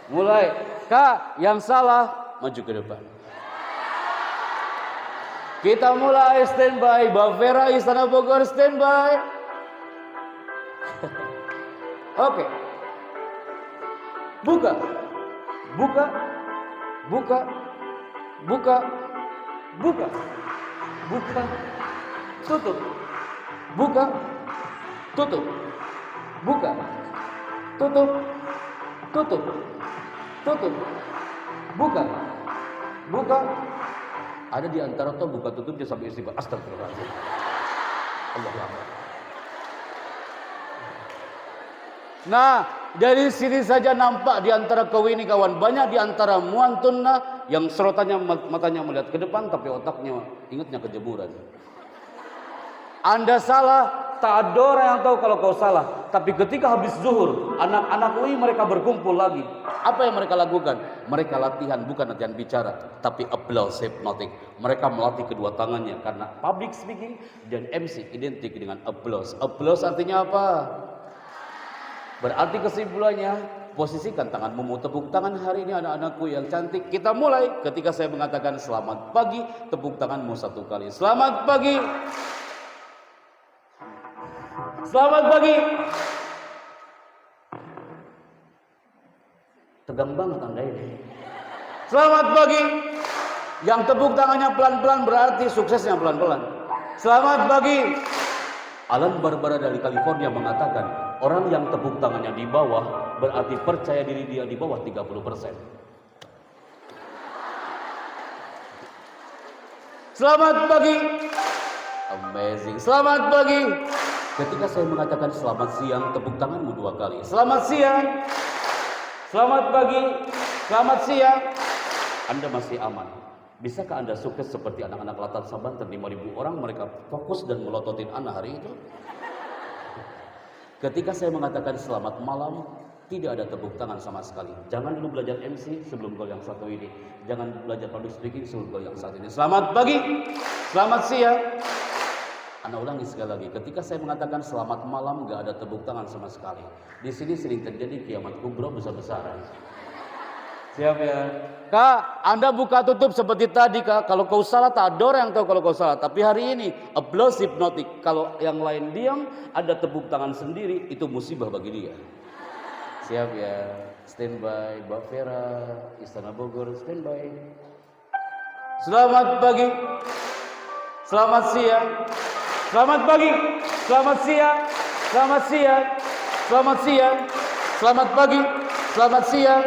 Mulai. Kak, yang salah maju ke depan. Kita mulai, standby. Bavera Istana Bogor, standby. Oke. Buka. Buka. Buka. Buka. Buka. Buka. Tutup. Buka. Tutup. Buka. Tutup. Tutup. Tutup. Buka. Buka. Ada di antara tuh buka tutupnya sampai istighfar. Astagfirullahaladzim. Allahu Akbar. Nah, dari sini saja nampak di antara kau ini kawan, banyak di antara muantunna yang serotannya matanya melihat ke depan tapi otaknya ingatnya kejeburan. Anda salah, tak ada orang yang tahu kalau kau salah. Tapi ketika habis zuhur, anak-anak UI mereka berkumpul lagi. Apa yang mereka lakukan? Mereka latihan, bukan latihan bicara, tapi applause hypnotic. Mereka melatih kedua tangannya karena public speaking dan MC identik dengan applause. Applause artinya apa? Berarti kesimpulannya, posisikan tanganmu, tepuk tangan hari ini anak-anakku yang cantik. Kita mulai ketika saya mengatakan selamat pagi, tepuk tanganmu 1 kali. Selamat pagi. Selamat pagi. Tegang banget Anda ini. Selamat pagi. Yang tepuk tangannya pelan-pelan berarti suksesnya pelan-pelan. Selamat pagi. Alan Barbara dari California mengatakan, Orang yang tepuk tangannya di bawah berarti percaya diri dia di bawah 30%. Selamat pagi. Amazing. Selamat pagi. Ketika saya mengatakan selamat siang, tepuk tanganmu 2 kali. Selamat siang. Selamat pagi. Selamat siang. Anda masih aman. Bisakah Anda sukses seperti anak-anak Latan Sabanten 5.000 orang, mereka fokus dan melototin Anda hari itu? Ketika saya mengatakan selamat malam, tidak ada tepuk tangan sama sekali. Jangan dulu belajar MC sebelum gol yang satu ini. Jangan belajar public speaking sebelum gol yang satu ini. Selamat pagi, selamat siang. Anda ulangi sekali lagi. Ketika saya mengatakan selamat malam, gak ada tepuk tangan sama sekali. Di sini sering terjadi kiamat kubro besar-besaran. Siap ya? Kak, Anda buka tutup seperti tadi, Kak. Kalau kau salah, tak ada orang yang tahu kalau kau salah. Tapi hari ini, applause hipnotik. Kalau yang lain diam, ada tepuk tangan sendiri, itu musibah bagi dia. Siap ya? Standby, Mbak Vera, Istana Bogor, standby. Selamat pagi. Selamat siang. Selamat pagi. Selamat siang. Selamat siang. Selamat siang. Selamat pagi. Selamat siang.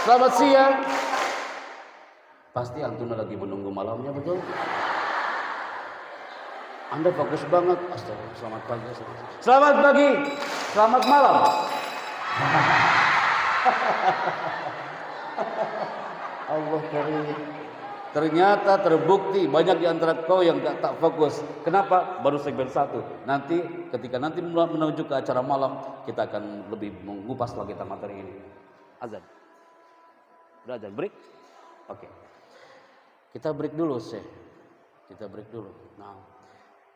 Selamat siang. Pasti Antuna lagi menunggu malamnya, betul? Anda fokus banget. Astaga, selamat pagi. Selamat pagi. Selamat malam. Allah karim. Ternyata terbukti banyak di antara kau yang tak fokus. Kenapa? Baru segmen 1. Nanti ketika menuju ke acara malam, kita akan lebih mengupas lagi tentang materi ini. Azan. Udah azan, break? Oke. Kita break dulu, Syekh. Kita break dulu. Nah,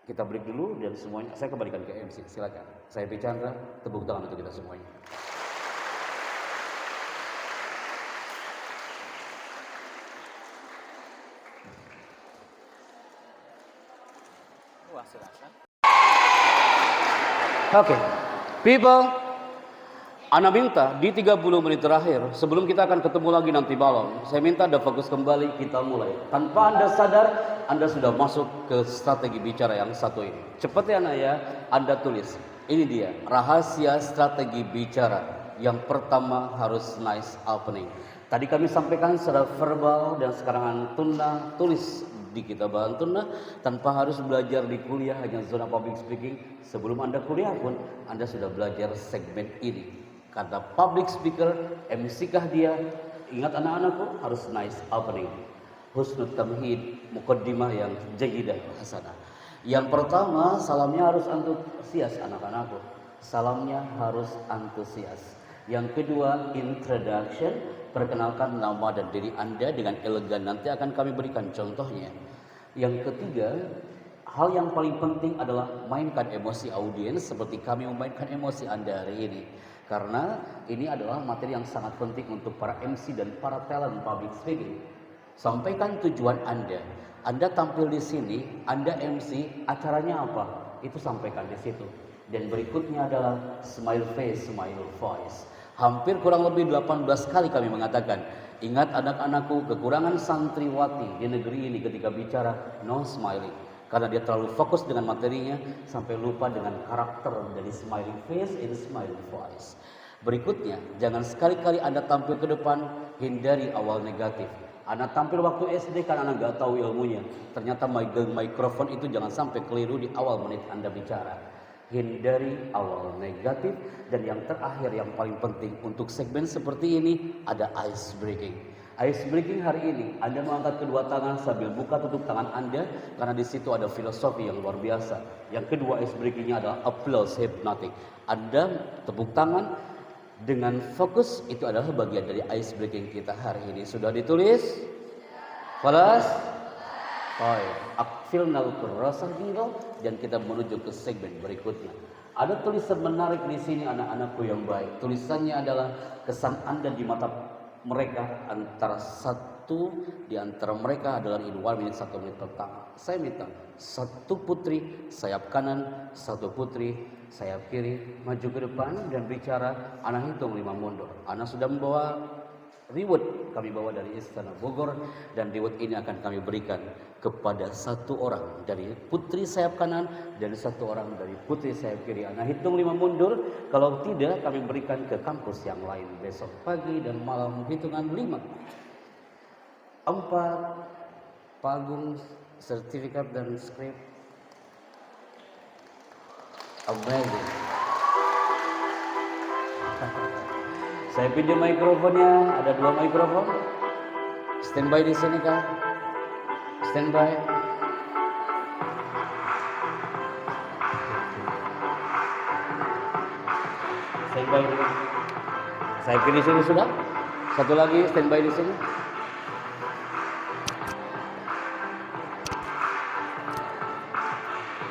kita break dulu dan semuanya saya kembalikan ke MC. Silakan. Saya P. Chandra, tepuk tangan untuk kita semuanya. Wah, silakan. Oke. People, Ana minta di 30 menit terakhir sebelum kita akan ketemu lagi nanti malam, saya minta Anda fokus kembali, kita mulai. Tanpa Anda sadar, Anda sudah masuk ke strategi bicara yang satu ini. Cepat ya Ana ya, Anda tulis. Ini dia, rahasia strategi bicara. Yang pertama harus nice opening. Tadi kami sampaikan secara verbal dan sekarang Antuna tulis di kitab Antuna, tanpa harus belajar di kuliah hanya zona public speaking. Sebelum Anda kuliah pun, Anda sudah belajar segmen ini. Kata public speaker, MC kah dia? Ingat anak-anakku, harus nice opening. Husnul tamhid, muqaddimah yang jayidah hasanah. Yang pertama, salamnya harus antusias anak-anakku. Salamnya harus antusias. Yang kedua, introduction, perkenalkan nama dan diri Anda dengan elegan. Nanti akan kami berikan contohnya. Yang ketiga, hal yang paling penting adalah mainkan emosi audiens seperti kami memainkan emosi Anda hari ini. Karena ini adalah materi yang sangat penting untuk para MC dan para talent public speaking. Sampaikan tujuan Anda. Anda tampil di sini, Anda MC, acaranya apa? Itu sampaikan di situ. Dan berikutnya adalah smile face, smile voice. Hampir kurang lebih 18 kali kami mengatakan, ingat anak-anakku, kekurangan santriwati di negeri ini ketika bicara no smiling. Karena dia terlalu fokus dengan materinya sampai lupa dengan karakter dari smiling face and smiling voice. Berikutnya, jangan sekali-kali Anda tampil ke depan, hindari awal negatif. Anda tampil waktu SD kan Anda gak tahu ilmunya. Ternyata mikrofon itu jangan sampai keliru di awal menit Anda bicara. Hindari awal negatif. Dan yang terakhir yang paling penting untuk segmen seperti ini ada ice breaking. Ice breaking hari ini, Anda mengangkat kedua tangan sambil buka tutup tangan Anda, karena di situ ada filosofi yang luar biasa. Yang kedua ice breakingnya adalah applause hypnotic. Anda tepuk tangan dengan fokus, itu adalah bagian dari ice breaking kita hari ini. Sudah ditulis? Falas? Akfilnal kurasa hingga, dan kita menuju ke segmen berikutnya. Ada tulisan menarik di sini anak-anakku yang baik. Tulisannya adalah kesan Anda di mata mereka, antara satu di antara mereka adalah in 1 minute 1 menit pertama. Saya minta satu putri sayap kanan, satu putri sayap kiri maju ke depan dan bicara. Ana hitung 5 mundur. Ana sudah membawa reward, kami bawa dari Istana Bogor, dan reward ini akan kami berikan kepada satu orang dari putri sayap kanan dan satu orang dari putri sayap kiri. Anda hitung 5 mundur, kalau tidak kami berikan ke kampus yang lain besok pagi dan malam. Hitungan 5, 4, Pagung, sertifikat dan skrip. Amazing. Saya pinjam mikrofonnya, ada 2 mikrofon. Standby di sini Kak. Standby. Standby. Saya pilih sini sudah. Satu lagi standby di sini.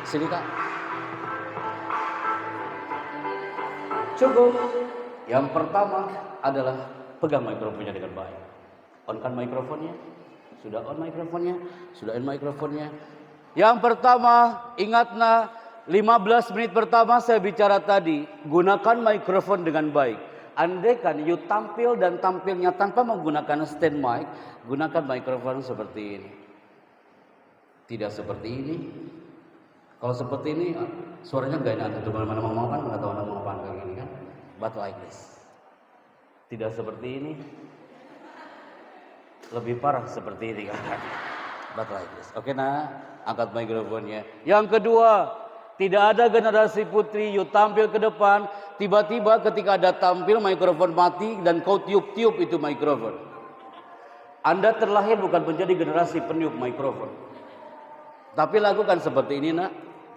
Sini Kak. Cukup. Yang pertama adalah pegang mikrofonnya dengan baik. On-kan mikrofonnya. Sudah on mikrofonnya, sudah on mikrofonnya. Yang pertama, ingat 15 menit pertama saya bicara tadi, gunakan mikrofon dengan baik. Andaikan you tampil dan tampilnya tanpa menggunakan stand mic, gunakan mikrofon seperti ini. Tidak seperti ini. Kalau seperti ini, suaranya gak enak. Itu mana mau kan, nggak tahu anda mau apa kayak gini kan. But like this. Tidak seperti ini. Lebih parah seperti ini kan. But like this. Oke angkat mikrofonnya. Yang kedua, tidak ada generasi putri you tampil ke depan, tiba-tiba ketika ada tampil mikrofon mati dan kau tiup-tiup itu mikrofon. Anda terlahir bukan menjadi generasi peniup mikrofon. Tapi lakukan seperti ini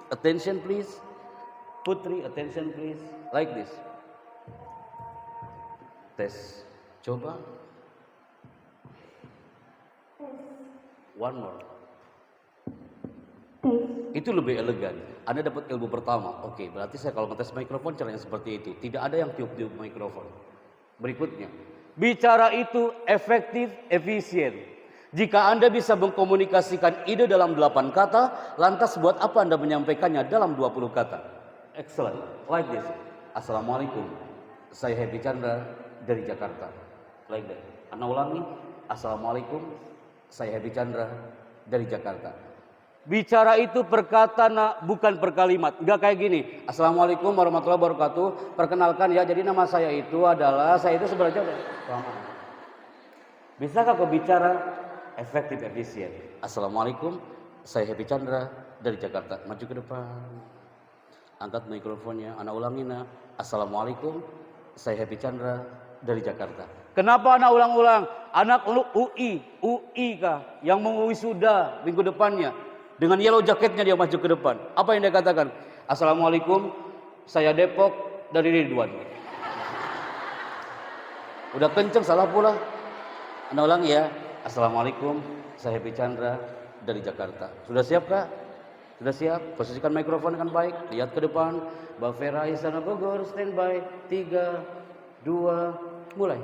Attention please. Putri, attention please. Like this. Tes. Coba. One more. Itu lebih elegan. Anda dapat ilmu pertama. Oke, berarti saya kalau ngetes mikrofon caranya seperti itu. Tidak ada yang tiup-tiup mikrofon. Berikutnya, bicara itu efektif, efisien. Jika Anda bisa mengkomunikasikan ide dalam 8 kata, lantas buat apa Anda menyampaikannya dalam 20 kata? Excellent. Like this. Assalamualaikum. Saya Happy Chandra dari Jakarta. Like that. Anda ulangi. Assalamualaikum. Saya Happy Chandra dari Jakarta. Bicara itu perkata bukan per kalimat. Enggak kayak gini. Assalamualaikum warahmatullahi wabarakatuh. Perkenalkan ya, jadi nama saya itu adalah, saya itu sebenarnya bisakah kau bicara efektif efisien? Assalamualaikum, saya Happy Chandra dari Jakarta. Maju ke depan. Angkat mikrofonnya. Anak ulangi Assalamualaikum, saya Happy Chandra dari Jakarta. Kenapa anak ulang-ulang? Anak UI kah? Yang mau wisuda minggu depannya. Dengan yellow jaketnya dia maju ke depan. Apa yang dia katakan? Assalamualaikum, saya Depok dari Ridwan. Udah kenceng salah pula. Anda ulangi ya. Assalamualaikum, saya Happy Chandra dari Jakarta. Sudah siap Kak? Sudah siap? Posisikan mikrofon dengan baik. Lihat ke depan. Mbak Vera Istana Bogor, standby. 3, 2, mulai.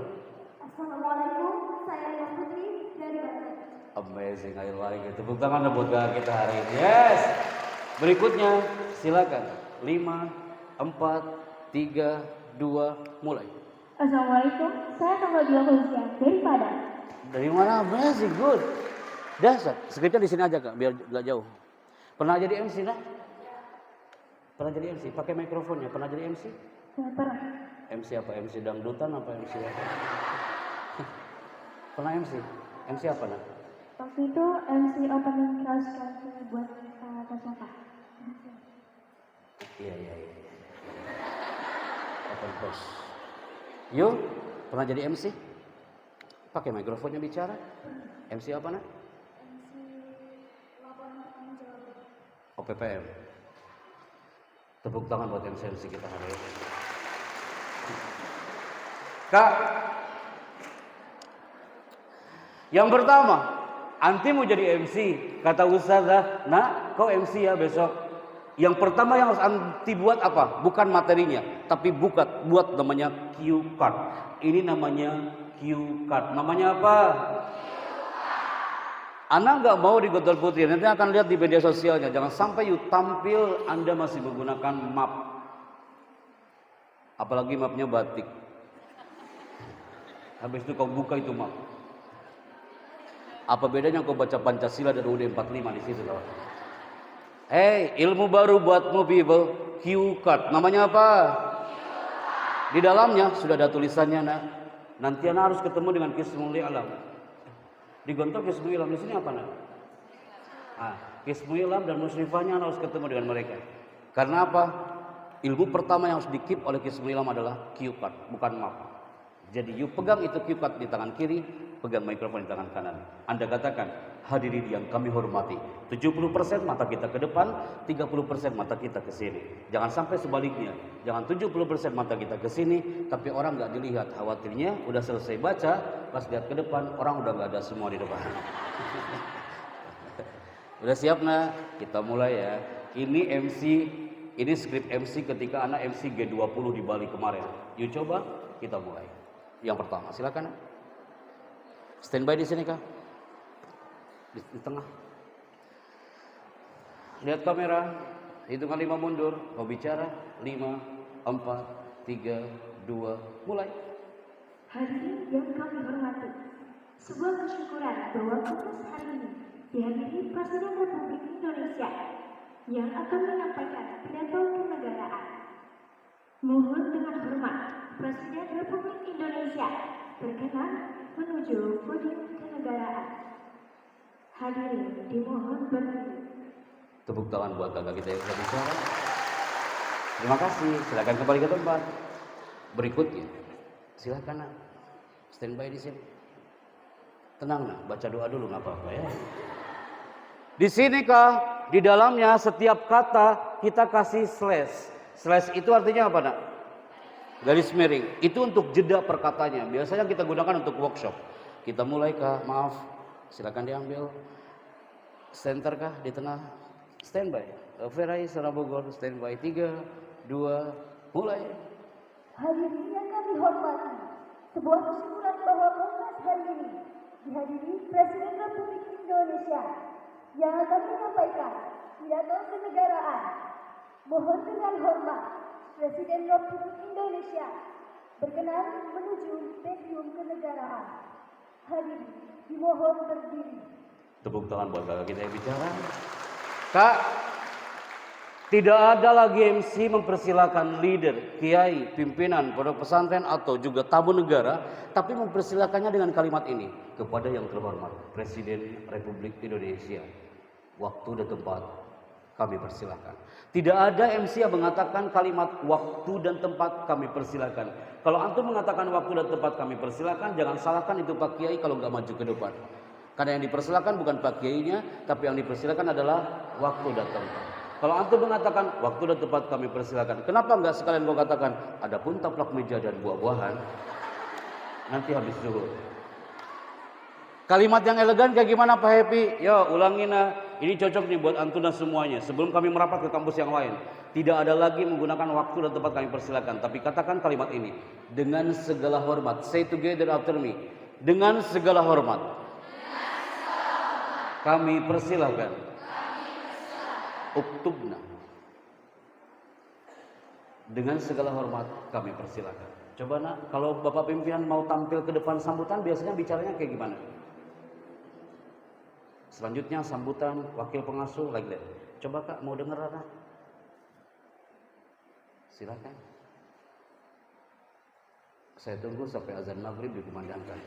Assalamualaikum, saya Putri dari Banten. Amazing, I like it. Tepuk tangan buat kita hari ini. Yes. Berikutnya, silakan. 5, 4, 3, 2, mulai. Assalamualaikum, saya Tanggal 2 dari Padang. Dari mana? Amazing, good. Dasar. Skripnya di sini aja Kak, biar gak jauh. Pernah jadi MC Pernah jadi MC? Pakai mikrofonnya. Pernah jadi MC? Saya pernah. MC apa? MC dangdutan apa MC apa? Pernah MC? MC apa Waktu itu MC opening cross country buat Tasmaka. Iya. Open cross. Yuk, pernah jadi MC? Pakai mikrofonnya bicara. MC apa MC laporan tanggung jawab. OPPM. Tepuk tangan buat MC kita hari ini. Kak, yang pertama, anti mau jadi MC. Kata Ustazah, kau MC ya besok. Yang pertama yang harus anti buat apa? Bukan materinya, tapi buat namanya cue card. Ini namanya cue card. Namanya apa? Anda nggak mau digotol putih, nanti akan lihat di media sosialnya. Jangan sampai you tampil Anda masih menggunakan map. Apalagi mapnya batik. Habis itu kau buka itu map. Apa bedanya kau baca Pancasila dan UUD 45 di situ, kawan? Ilmu baru buatmu people. Q card. Namanya apa? Di dalamnya sudah ada tulisannya, nak. Nanti anak harus ketemu dengan Qismul I'lam. Digontok Qismul I'lam di sini apa, nak? Qismul I'lam dan musyrifahnya anak harus ketemu dengan mereka. Karena apa? Ilmu pertama yang harus dikip oleh Qismul I'lam adalah Q card, bukan map. Jadi you pegang itu Q card di tangan kiri, pegang mikrofon di tangan kanan. Anda katakan, hadirin yang kami hormati, 70% mata kita ke depan, 30% mata kita ke sini. Jangan sampai sebaliknya. Jangan 70% mata kita ke sini, tapi orang nggak dilihat. Khawatirnya udah selesai baca, pas lihat ke depan, orang udah nggak ada semua di depan. Udah siap, nah? Kita mulai ya. Ini MC, ini skrip MC ketika anak MC G20 di Bali kemarin. Yuk coba, kita mulai. Yang pertama, silakan. Standby di sini, Kak. Di tengah. Lihat kamera. Hitungan 5 mundur. Mau bicara. 5, 4, 3, 2, mulai. Hadirin yang kami hormati, sebuah kesyukuran bahwa kongres hari ini dihadiri Presiden Republik Indonesia yang akan menyampaikan pidato kenegaraan. Mohon dengan hormat, Presiden Republik Indonesia berkenan menuju podium kenegaraan. Hadirin dimohon berdiri. Tepuk tangan buat kakak kita yang sudah bicara. Terima kasih. Silakan kembali ke tempat. Berikutnya, silakan, nak. Standby di sini. Tenang, nak. Baca doa dulu, nggak apa-apa ya. Di sini, Kak, di dalamnya setiap kata kita kasih slash. Slash itu artinya apa, nak? Garis miring. Itu untuk jeda perkatanya. Biasanya kita gunakan untuk workshop. Kita mulai, Kak. Maaf. Silakan diambil. Center, Kak, di tengah. Standby. Verai Sana Bogor. Standby. 3, 2, mulai. Hadirin yang kami hormati, sebuah kesyukuran bahwa kongres hari ini dihadiri Presiden Republik Indonesia yang akan menyampaikan pidato kenegaraan. Mohon dengan hormat, Presiden Republik Indonesia berkenan menuju podium kenegaraan. Hadirin dimohon berdiri. Tepuk tangan buat kakak kita yang bicara. Kak, tidak ada lagi MC mempersilakan leader, kiai, pimpinan, pondok pesantren atau juga tamu negara, tapi mempersilakannya dengan kalimat ini. Kepada yang terhormat Presiden Republik Indonesia, waktu dan tempat kami persilakan. Tidak ada MC yang mengatakan kalimat waktu dan tempat kami persilakan. Kalau antum mengatakan waktu dan tempat kami persilakan, jangan salahkan itu Pak Kiai kalau nggak maju ke depan. Karena yang dipersilakan bukan Pak Kiainya, tapi yang dipersilakan adalah waktu dan tempat. Kalau antum mengatakan waktu dan tempat kami persilakan, kenapa enggak sekalian kau katakan adapun taplak meja dan buah-buahan nanti habis zuhur. Kalimat yang elegan kayak gimana Pak Happy? Yo, ulangin nah. Ini cocok nih buat antum dan semuanya. Sebelum kami merapat ke kampus yang lain, tidak ada lagi menggunakan waktu dan tempat kami persilakan, tapi katakan kalimat ini dengan segala hormat. Say together after me. Dengan segala hormat. Kami persilahkan. Uktubna. Dengan segala hormat kami persilahkan. Coba nak, kalau Bapak pimpinan mau tampil ke depan sambutan, biasanya bicaranya kayak gimana? Selanjutnya sambutan wakil pengasuh like that. Coba Kak, mau denger nak? Silakan. Saya tunggu sampai azan maghrib dikumandangkan.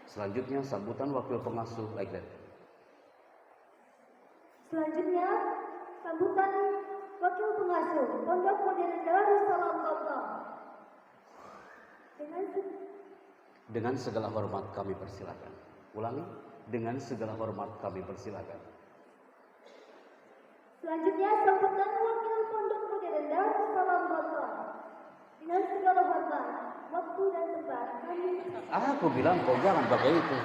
Selanjutnya sambutan wakil pengasuh like that. Selanjutnya, sambutan Wakil Pengasuh Pondok Modern Darussalam Lombok. Dengan segala hormat kami persilakan. Ulangi, dengan segala hormat kami persilakan. Selanjutnya, sambutan Wakil Pondok Modern Darussalam Lombok. Dengan segala hormat, waktu dan tempat kami. Aku bilang kau jangan pakai itu.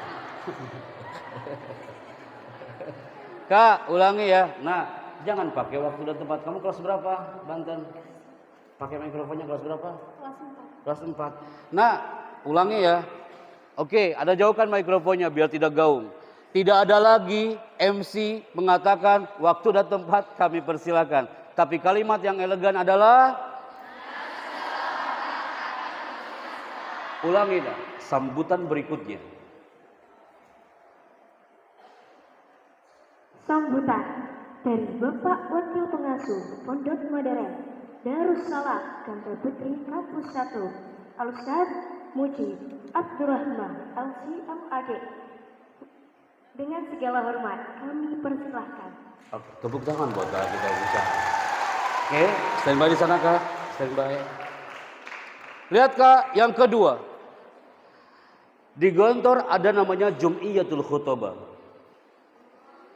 Kak, ulangi ya. Nah, jangan pakai waktu dan tempat. Kamu kelas berapa, Banten? Pakai mikrofonnya kelas berapa? Kelas 4. Kelas 4. Nah, ulangi ya. Oke, ada jauhkan mikrofonnya biar tidak gaung. Tidak ada lagi MC mengatakan waktu dan tempat kami persilakan. Tapi kalimat yang elegan adalah ulangi dah. Sambutan berikutnya. Sambutan dari Bapak Wakil Pengasuh Pondok Modern Darussalam Kantor Putri Kampus 1 Al-Ustaz Mujib Abdurrahman LC-MAD. Dengan segala hormat kami persilahkan. Oke, tepuk tangan buat Kak kita bisa. Oke, standby di sana Kak, standby. Lihat Kak, yang kedua. Di Gontor ada namanya Jum'iyatul Khutbah.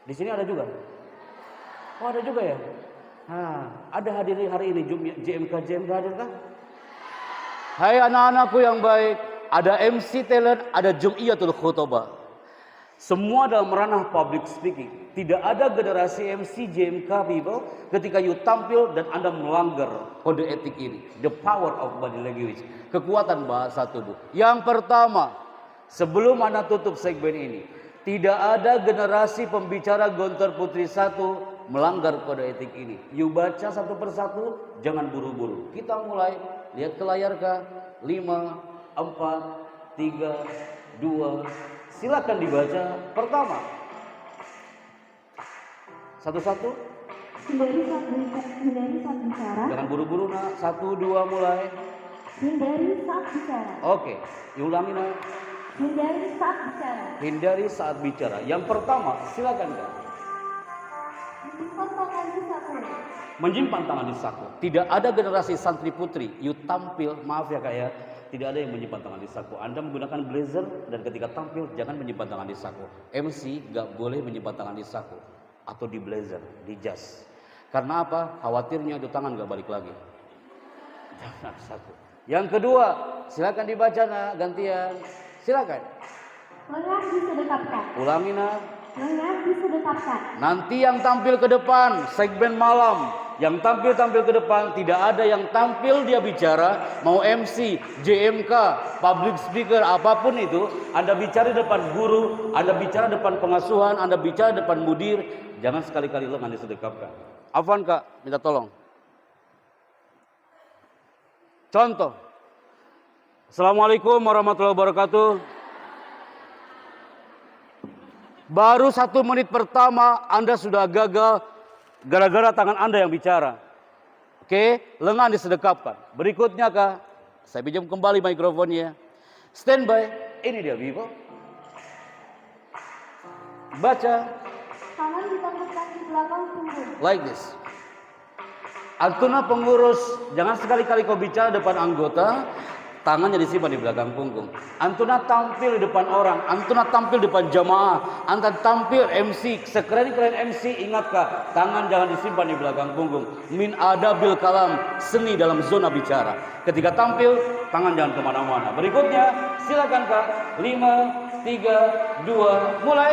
Di sini ada juga. Oh ada juga ya. Nah, ada hadir hari ini JMK hadir kan? Hai anak-anakku yang baik, ada MC talent, ada Jum'iyatul Khutbah. Semua dalam ranah public speaking. Tidak ada generasi MC JMK people ketika you tampil dan Anda melanggar kode etik ini. The power of body language. Kekuatan bahasa tubuh. Yang pertama, sebelum Anda tutup segmen ini, tidak ada generasi pembicara Gontor Putri 1 melanggar kode etik ini. You baca satu persatu, jangan buru-buru. Kita mulai, lihat ke layar Kak. 5, 4, 3, 2. Silakan dibaca. Pertama. Satu-satu. Hindari saat bicara. Jangan buru-buru nak. 1, 2 mulai. Hindari saat bicara. Oke, diulangi nak. Hindari saat bicara. Hindari saat bicara. Yang pertama, silakan Kak. Menyimpan tangan di saku. Menyimpan tangan di saku. Tidak ada generasi santri putri. You tampil, maaf ya Kak ya. Tidak ada yang menyimpan tangan di saku. Anda menggunakan blazer dan ketika tampil jangan menyimpan tangan di saku. MC gak boleh menyimpan tangan di saku atau di blazer, di jas. Karena apa? Khawatirnya itu tangan gak balik lagi. Jangan saku. Yang kedua, silakan dibaca nak, gantian. Silakan. Lengan disedekapkan. Ulangi nak. Lengan disedekapkan. Nanti yang tampil ke depan, segmen malam, yang tampil ke depan, tidak ada yang tampil dia bicara, mau MC, JMK, public speaker, apapun itu, Anda bicara di depan guru, Anda bicara depan pengasuhan, Anda bicara depan mudir, jangan sekali-kali lengan disedekapkan. Afwan Kak, minta tolong. Contoh. Assalamualaikum warahmatullahi wabarakatuh. Baru 1 menit pertama Anda sudah gagal gara-gara tangan Anda yang bicara. Oke, lengan disedekapkan. Berikutnya Kak, saya pinjam kembali mikrofonnya. Standby, ini dia Vivo. Baca. Tangan ditangkapkan di belakang punggung. Like this. Antuna pengurus, jangan sekali-kali kau bicara depan anggota, tangannya disimpan di belakang punggung. Antuna tampil di depan orang, antuna tampil di depan jamaah, antuna tampil MC, sekeren-keren MC, ingat Kak, tangan jangan disimpan di belakang punggung. Min adabil kalam, seni dalam zona bicara. Ketika tampil, tangan jangan kemana-mana. Berikutnya, silakan Kak. 5, 3, 2, mulai.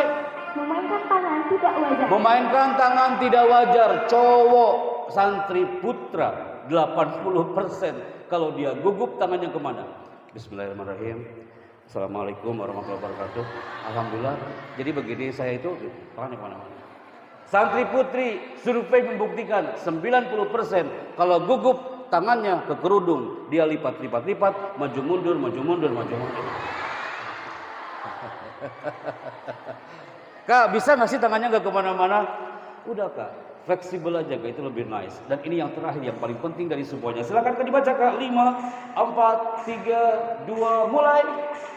Memainkan tangan tidak wajar. Memainkan tangan tidak wajar. Cowok santri putra 80%. Kalau dia gugup tangannya kemana? Bismillahirrahmanirrahim. Assalamualaikum warahmatullahi wabarakatuh. Alhamdulillah. Jadi begini, saya itu tangannya kemana-mana. Santri putri survei membuktikan 90% kalau gugup tangannya ke kerudung, dia lipat, maju mundur. Kak, bisa nggak sih tangannya nggak kemana-mana? Udah Kak, fleksibel aja Kak, itu lebih nice. Dan ini yang terakhir, yang paling penting dari semuanya. Silakan Kak dibaca Kak. 5, 4, 3, 2, mulai.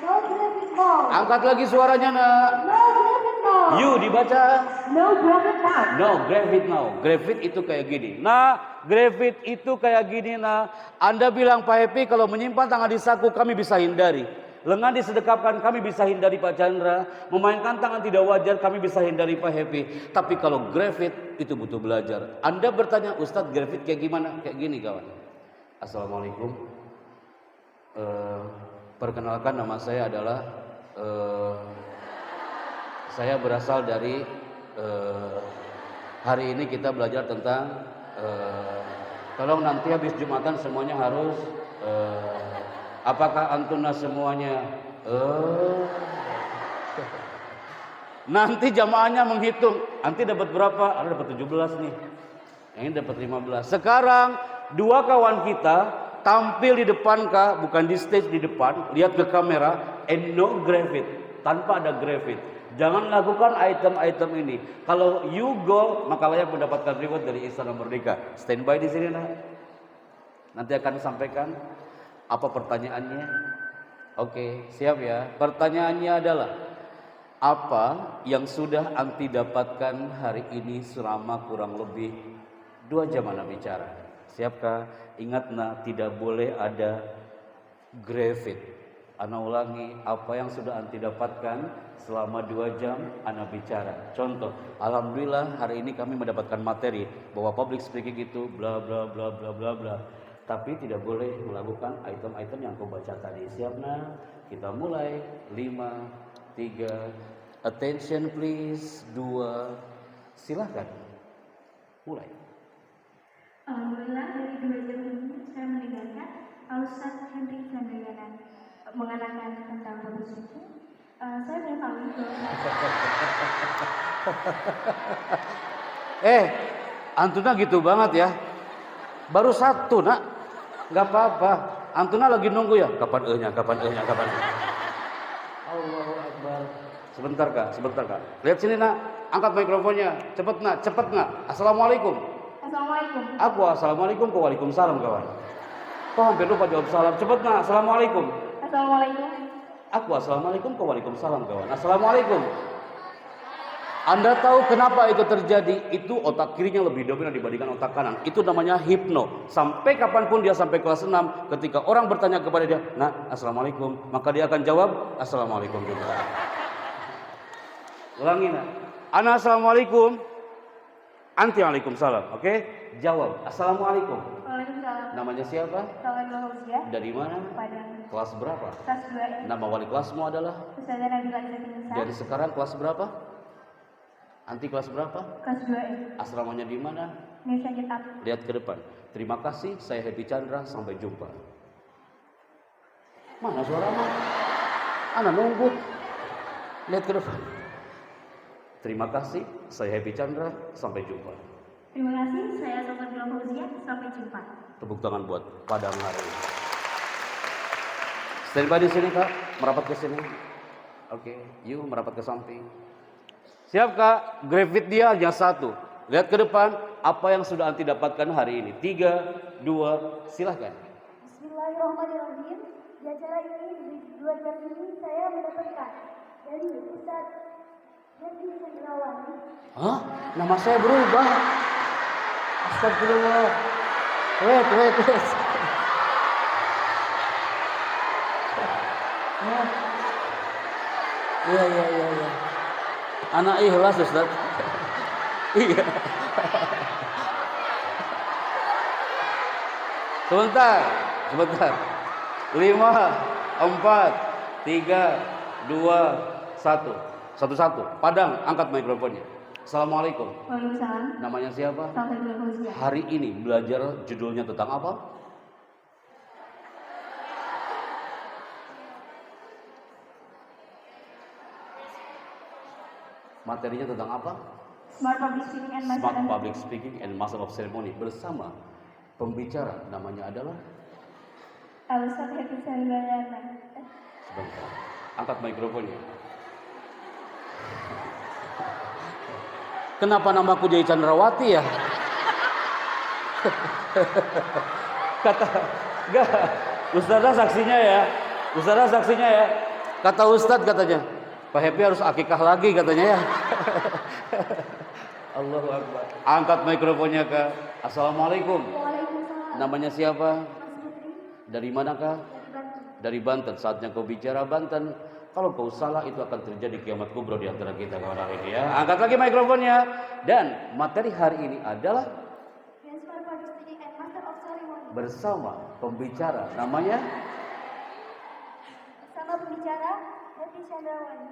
No graphic now. Angkat lagi suaranya nak. No graphic now. You dibaca. No graphic now. No, graphic now. Graphic itu kayak gini. Nah, graphic itu kayak gini nah. Anda bilang Pak Happy kalau menyimpan tangan di saku kami bisa hindari. Lengan disedekapkan kami bisa hindari Pak Chandra. Memainkan tangan tidak wajar kami bisa hindari Pak Happy. Tapi kalau grafit itu butuh belajar. Anda bertanya Ustadz grafit kayak gimana? Kayak gini kawan. Assalamualaikum. Perkenalkan nama saya adalah saya berasal dari hari ini kita belajar tentang tolong nanti habis Jumatan semuanya harus apakah antuna semuanya? Nanti jamaahnya menghitung. Nanti dapat berapa? Ada dapat 17 nih. Yang ini dapat 15. Sekarang dua kawan kita tampil di depan Kak, bukan di stage di depan. Lihat ke kamera. And no grafit. Tanpa ada grafit. Jangan lakukan item-item ini. Kalau you go, maka layak mendapatkan reward dari Istana Merdeka. Standby di sini, nak. Nanti akan disampaikan apa pertanyaannya. Oke, siap ya. Pertanyaannya adalah, apa yang sudah anti dapatkan hari ini selama kurang lebih 2 jam Anda bicara? Siapkah? Ingat, nak, tidak boleh ada grafit. Ana ulangi, apa yang sudah anti dapatkan selama 2 jam Ana bicara. Contoh, alhamdulillah hari ini kami mendapatkan materi bahwa public speaking itu bla bla bla bla bla bla. Tapi tidak boleh melakukan item-item yang kau baca tadi. Siap, nah? Kita mulai. 5, 3, attention please. 2, silakan. Mulai. Alhamdulillah dari 2 jam ini saya mendengarkan Ustaz Henry Chandayana mengenalkan tentang public speaking. Saya mengetahui bahwa Antuna gitu banget ya. Baru 1, nak. Gak apa-apa. Antuna lagi nunggu ya. Kapan nya? Allahu Akbar. Sebentar kak. Lihat sini, nak. Angkat mikrofonnya. Cepet nak. Assalamualaikum. Assalamualaikum. Aku assalamualaikum, kau waalaikumsalam, kawan. Kau hampir lupa jawab salam. Cepet, nak. Assalamualaikum. Assalamualaikum. Aku assalamualaikum, kau waalaikumsalam, kawan. Assalamualaikum. Anda tahu kenapa itu terjadi? Itu otak kirinya lebih dominan dibandingkan otak kanan. Itu namanya hipno. Sampai kapanpun dia sampai kelas 6, ketika orang bertanya kepada dia, "Nah, assalamualaikum," maka dia akan jawab assalamualaikum juga. Ulangi, nak. Ana assalamualaikum. Anti waalaikumsalam. Oke? Jawab assalamualaikum. Waalaikumsalam. Namanya siapa? Assalamualaikum Fauzia. Dari mana? Padang. Kelas berapa? Kelas 2. Nama wali kelasmu adalah? Ustazah Nabila Izzati. Dari sekarang kelas berapa? Anti kelas berapa? Kelas 2. Asramanya di mana? Indonesia Jetap. Lihat ke depan. Terima kasih, saya Happy Chandra, sampai jumpa. Mana suaramu? Ana nunggu. Lihat ke depan. Terima kasih, saya Happy Chandra, sampai jumpa. Terima kasih, saya Nabila Fauzia, sampai jumpa. Tepuk tangan buat Padang hari ini. Standby di sini, Kak. Merapat ke sini. Oke, you merapat ke samping. Siap, Kak? Grafit dia hanya 1. Lihat ke depan, apa yang sudah anti dapatkan hari ini. 3, 2, silahkan. Bismillahirrahmanirrahim. Di acara ini, di 2 jam ini saya mendapatkan dari Ustaz Henry Chandrawani. Hah? Nama saya berubah. Astagfirullah. Wait. Iya. Anak ikhlas, Ustaz. Iya. Sebentar. 5, 4, 3, 2, 1. Satu-satu. Padang, angkat mikrofonnya. Assalamualaikum. Waalaikumsalam. Namanya siapa? Nabila Fauzia. Hari ini belajar judulnya tentang apa? Materinya tentang apa? Smart Public Speaking and Smart Master. Public Speaking and Master of Ceremony. Bersama pembicara namanya adalah? Ustaz Henry Chandayana. Sebentar. Angkat mikrofonnya. Kenapa namaku jadi Chandrawati ya? Enggak. Ustazah saksinya ya. Kata Ustadz katanya, Pak Happy harus akikah lagi katanya ya. Allahu Akbar. Angkat mikrofonnya, Kak. Assalamualaikum. Waalaikumsalam. Namanya siapa? Mas Putri Dari manakah? dari Banten. Dari Banten. Saatnya kau bicara Banten. Kalau kau salah itu akan terjadi kiamat kubro di antara kita kawan hari ini ya. Angkat lagi mikrofonnya. Dan materi hari ini adalah Yang Smart Public Speaking and Master of Ceremony. bersama pembicara namanya Bersama pembicara Henry Chandrawani.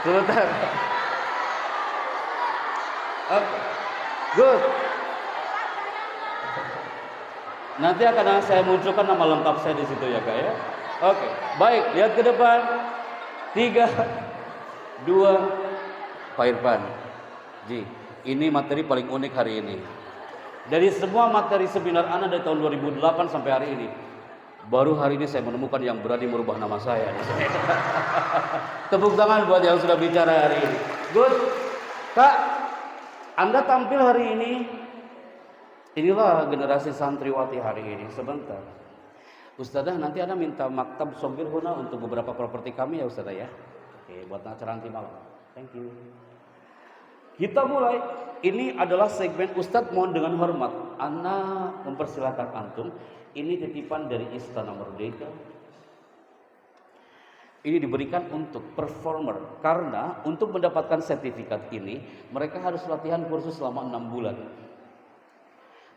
sebentar. Oke. Good. Nanti akan saya munculkan nama lengkap saya di situ ya, Kak ya. Oke. Baik, lihat ke depan. 3, 2, Pak Irfan. Ji, ini materi paling unik hari ini. Dari semua materi seminar Ana dari tahun 2008 sampai hari ini, baru hari ini saya menemukan yang berani merubah nama saya. Tepuk tangan buat yang sudah bicara hari ini. Good. Kak, Anda tampil hari ini. Inilah generasi santriwati hari ini. Sebentar. Ustazah, nanti Anda minta maktab Sobir Huna untuk beberapa properti kami ya Ustazah ya. Oke, buat acara nanti malam. Thank you. Kita mulai. Ini adalah segmen Ustadz, mohon dengan hormat Ana mempersilahkan antum. Ini titipan dari Istana Merdeka. Ini diberikan untuk performer. Karena untuk mendapatkan sertifikat ini mereka harus latihan kursus selama 6 bulan.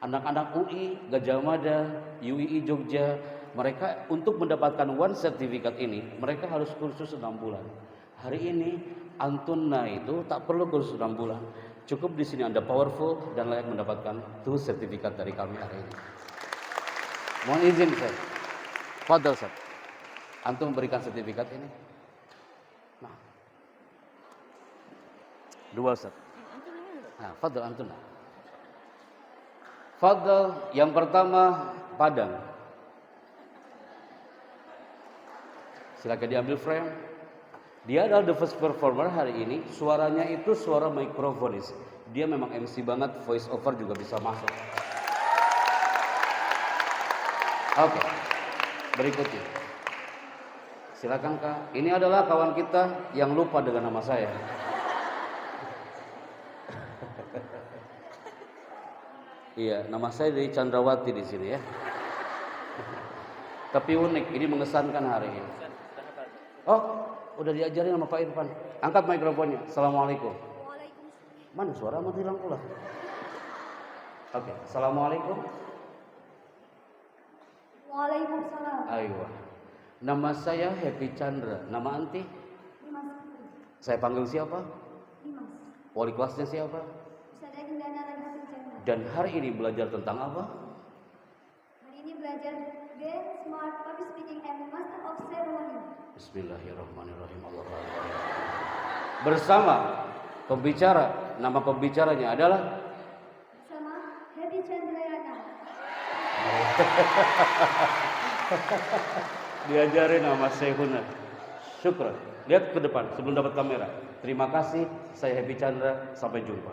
Anak-anak UI, Gajah Mada, UII Jogja, mereka untuk mendapatkan one sertifikat ini mereka harus kursus 6 bulan. Hari ini Antuna itu tak perlu kursus 6 bulan. Cukup di sini Anda powerful dan layak mendapatkan tuh sertifikat dari kami hari ini. Mohon izin Ustaz. Fadal Ustaz. Antum memberikan sertifikat ini. Nah. Dua Ustaz. Nah, Fadal Antuna. Fadal yang pertama Padang. Silakan diambil frame. Dia adalah the first performer hari ini. Suaranya itu suara mikrofonis. Dia memang MC banget, voice over juga bisa masuk. Oke. Berikutnya. Silakan Kak. Ini adalah kawan kita yang lupa dengan nama saya. Iya, nama saya dari Chandrawati di sini ya. Tapi unik, ini mengesankan hari ini. Oh, udah diajarin sama Pak Irfan. Angkat mikrofonnya. Assalamualaikum. Waalaikumsalam. Mana suara mati hilang pula. Oke, assalamualaikum. Waalaikumsalam. Ayo. Nama saya Happy Chandra. Nama anti? Dimas. Saya panggil siapa? Dimas. Wali kelasnya siapa? Ustazah Gendana Raghavi Chandra. Dan hari ini belajar tentang apa? Hari ini belajar Grand Smart Public Speaking and Master of Ceremony. Bismillahirrahmanirrahim. Bersama pembicara, nama pembicaranya adalah Sama Happy Chandrayana. diajarin sama Syekhuna. Syukran. Lihat ke depan sebelum dapat kamera. Terima kasih, saya Happy Chandra. Sampai jumpa.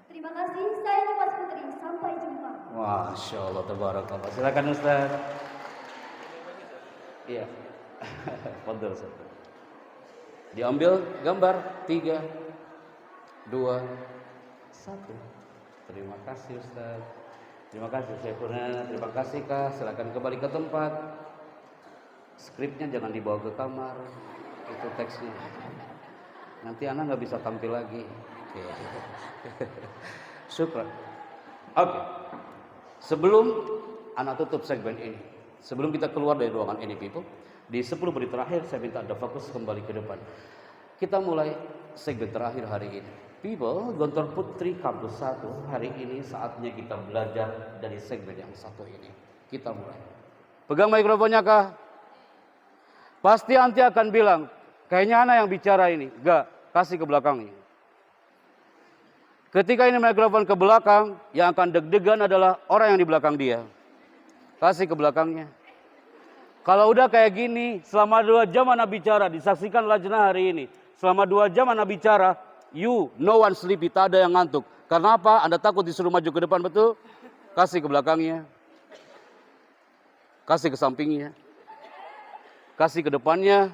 Terima kasih, saya Dimas Putri. Sampai jumpa. Masya Allah, tabarakallah. Silakan Ustaz. Iya. Fadil Ustaz. Diambil gambar 3, 2, 1. Terima kasih Ustaz. Terima kasih Syekhuna. Terima kasih Kak. Silakan kembali ke tempat. Skripnya jangan dibawa ke kamar. Itu teksnya. Nanti anak nggak bisa tampil lagi. Oke. Syukran. Oke. Sebelum anak tutup segmen ini, sebelum kita keluar dari ruangan ini, people, di 10 menit terakhir saya minta Anda fokus kembali ke depan. Kita mulai segmen terakhir hari ini. People, Gontor Putri Kampus 1, hari ini saatnya kita belajar dari segmen yang satu ini. Kita mulai. Pegang mikrofonnya Kak. Pasti nanti akan bilang, kayaknya anak yang bicara ini. Enggak, kasih ke belakangnya. Ketika ini mikrofon ke belakang, yang akan deg-degan adalah orang yang di belakang dia. Kasih ke belakangnya. Kalau udah kayak gini, selama 2 jam anak bicara, disaksikan lajnah hari ini. Selama 2 jam anak bicara, no one sleepy, tak ada yang ngantuk. Karena apa? Anda takut disuruh maju ke depan, betul? Kasih ke belakangnya. Kasih ke sampingnya. Kasih ke depannya.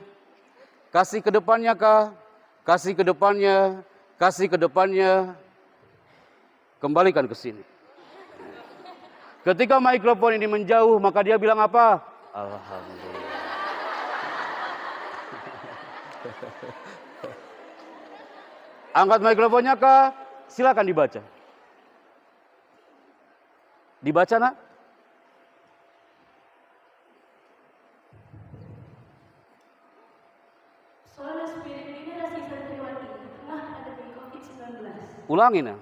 Kasih ke depannya Kak. Kasih ke depannya. Kasih ke depannya. Kembalikan ke sini. Ketika mikrofon ini menjauh, maka dia bilang apa? Alhamdulillah. Angkat mikrofonnya Kak. Silakan dibaca. Dibaca nak? Soal spirit generasi santriwati di tengah pandemi COVID-19. Ulangin ya.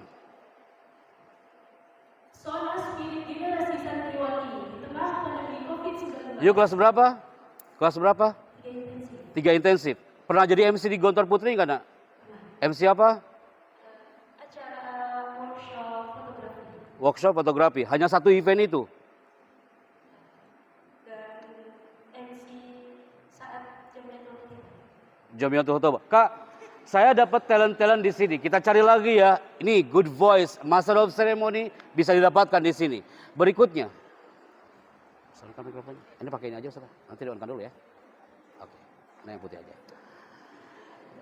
Soal spirit generasi santriwati di tengah pandemi COVID-19. Yuk kelas berapa? Kelas berapa? 3 intensif. 3 intensif. Pernah jadi MC di Gontor Putri enggak nak? MC apa? Acara workshop fotografi. Workshop fotografi, hanya satu event itu. Dan MC saat Jamiatul Khutbah. Kak, saya dapat talent-talent di sini. Kita cari lagi ya. Ini good voice, Master of Ceremony bisa didapatkan di sini. Berikutnya. Salurkan mikrofonnya. Ini pakai ini aja, Ustaz. Nanti di-on-kan dulu ya. Oke. Nah, yang putih aja.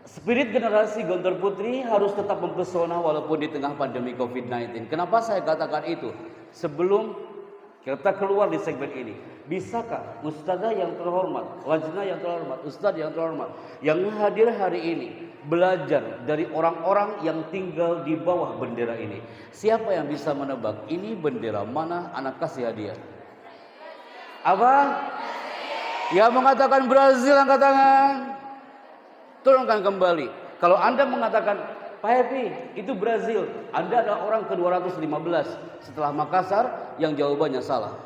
Spirit generasi Gontor Putri harus tetap mempesona walaupun di tengah pandemi COVID-19. Kenapa saya katakan itu? Sebelum kita keluar di segmen ini, bisakah Ustazah yang terhormat, Lajnah yang terhormat, Ustadz yang terhormat, yang hadir hari ini belajar dari orang-orang yang tinggal di bawah bendera ini? Siapa yang bisa menebak ini bendera mana anak kasih hadiah? Apa? Yang mengatakan Brazil angkat tangan. Turunkan kembali. Kalau Anda mengatakan, Pak Happy, itu Brazil. Anda adalah orang ke-215 setelah Makassar yang jawabannya salah.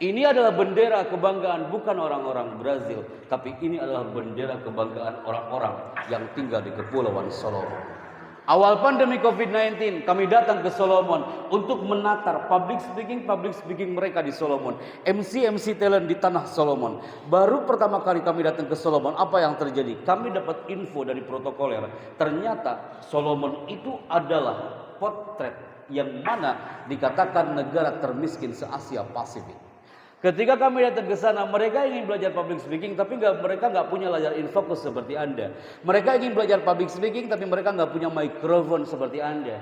Ini adalah bendera kebanggaan bukan orang-orang Brazil, tapi ini adalah bendera kebanggaan orang-orang yang tinggal di Kepulauan Solomon. Awal pandemi COVID-19 kami datang ke Solomon untuk menatar public speaking mereka di Solomon. MC talent di tanah Solomon. Baru pertama kali kami datang ke Solomon, apa yang terjadi? Kami dapat info dari protokoler. Ternyata Solomon itu adalah potret yang mana dikatakan negara termiskin se-Asia Pasifik. Ketika kami datang ke sana, mereka ingin belajar public speaking, tapi mereka nggak punya layar infocus seperti Anda. Mereka ingin belajar public speaking, tapi mereka nggak punya mikrofon seperti Anda.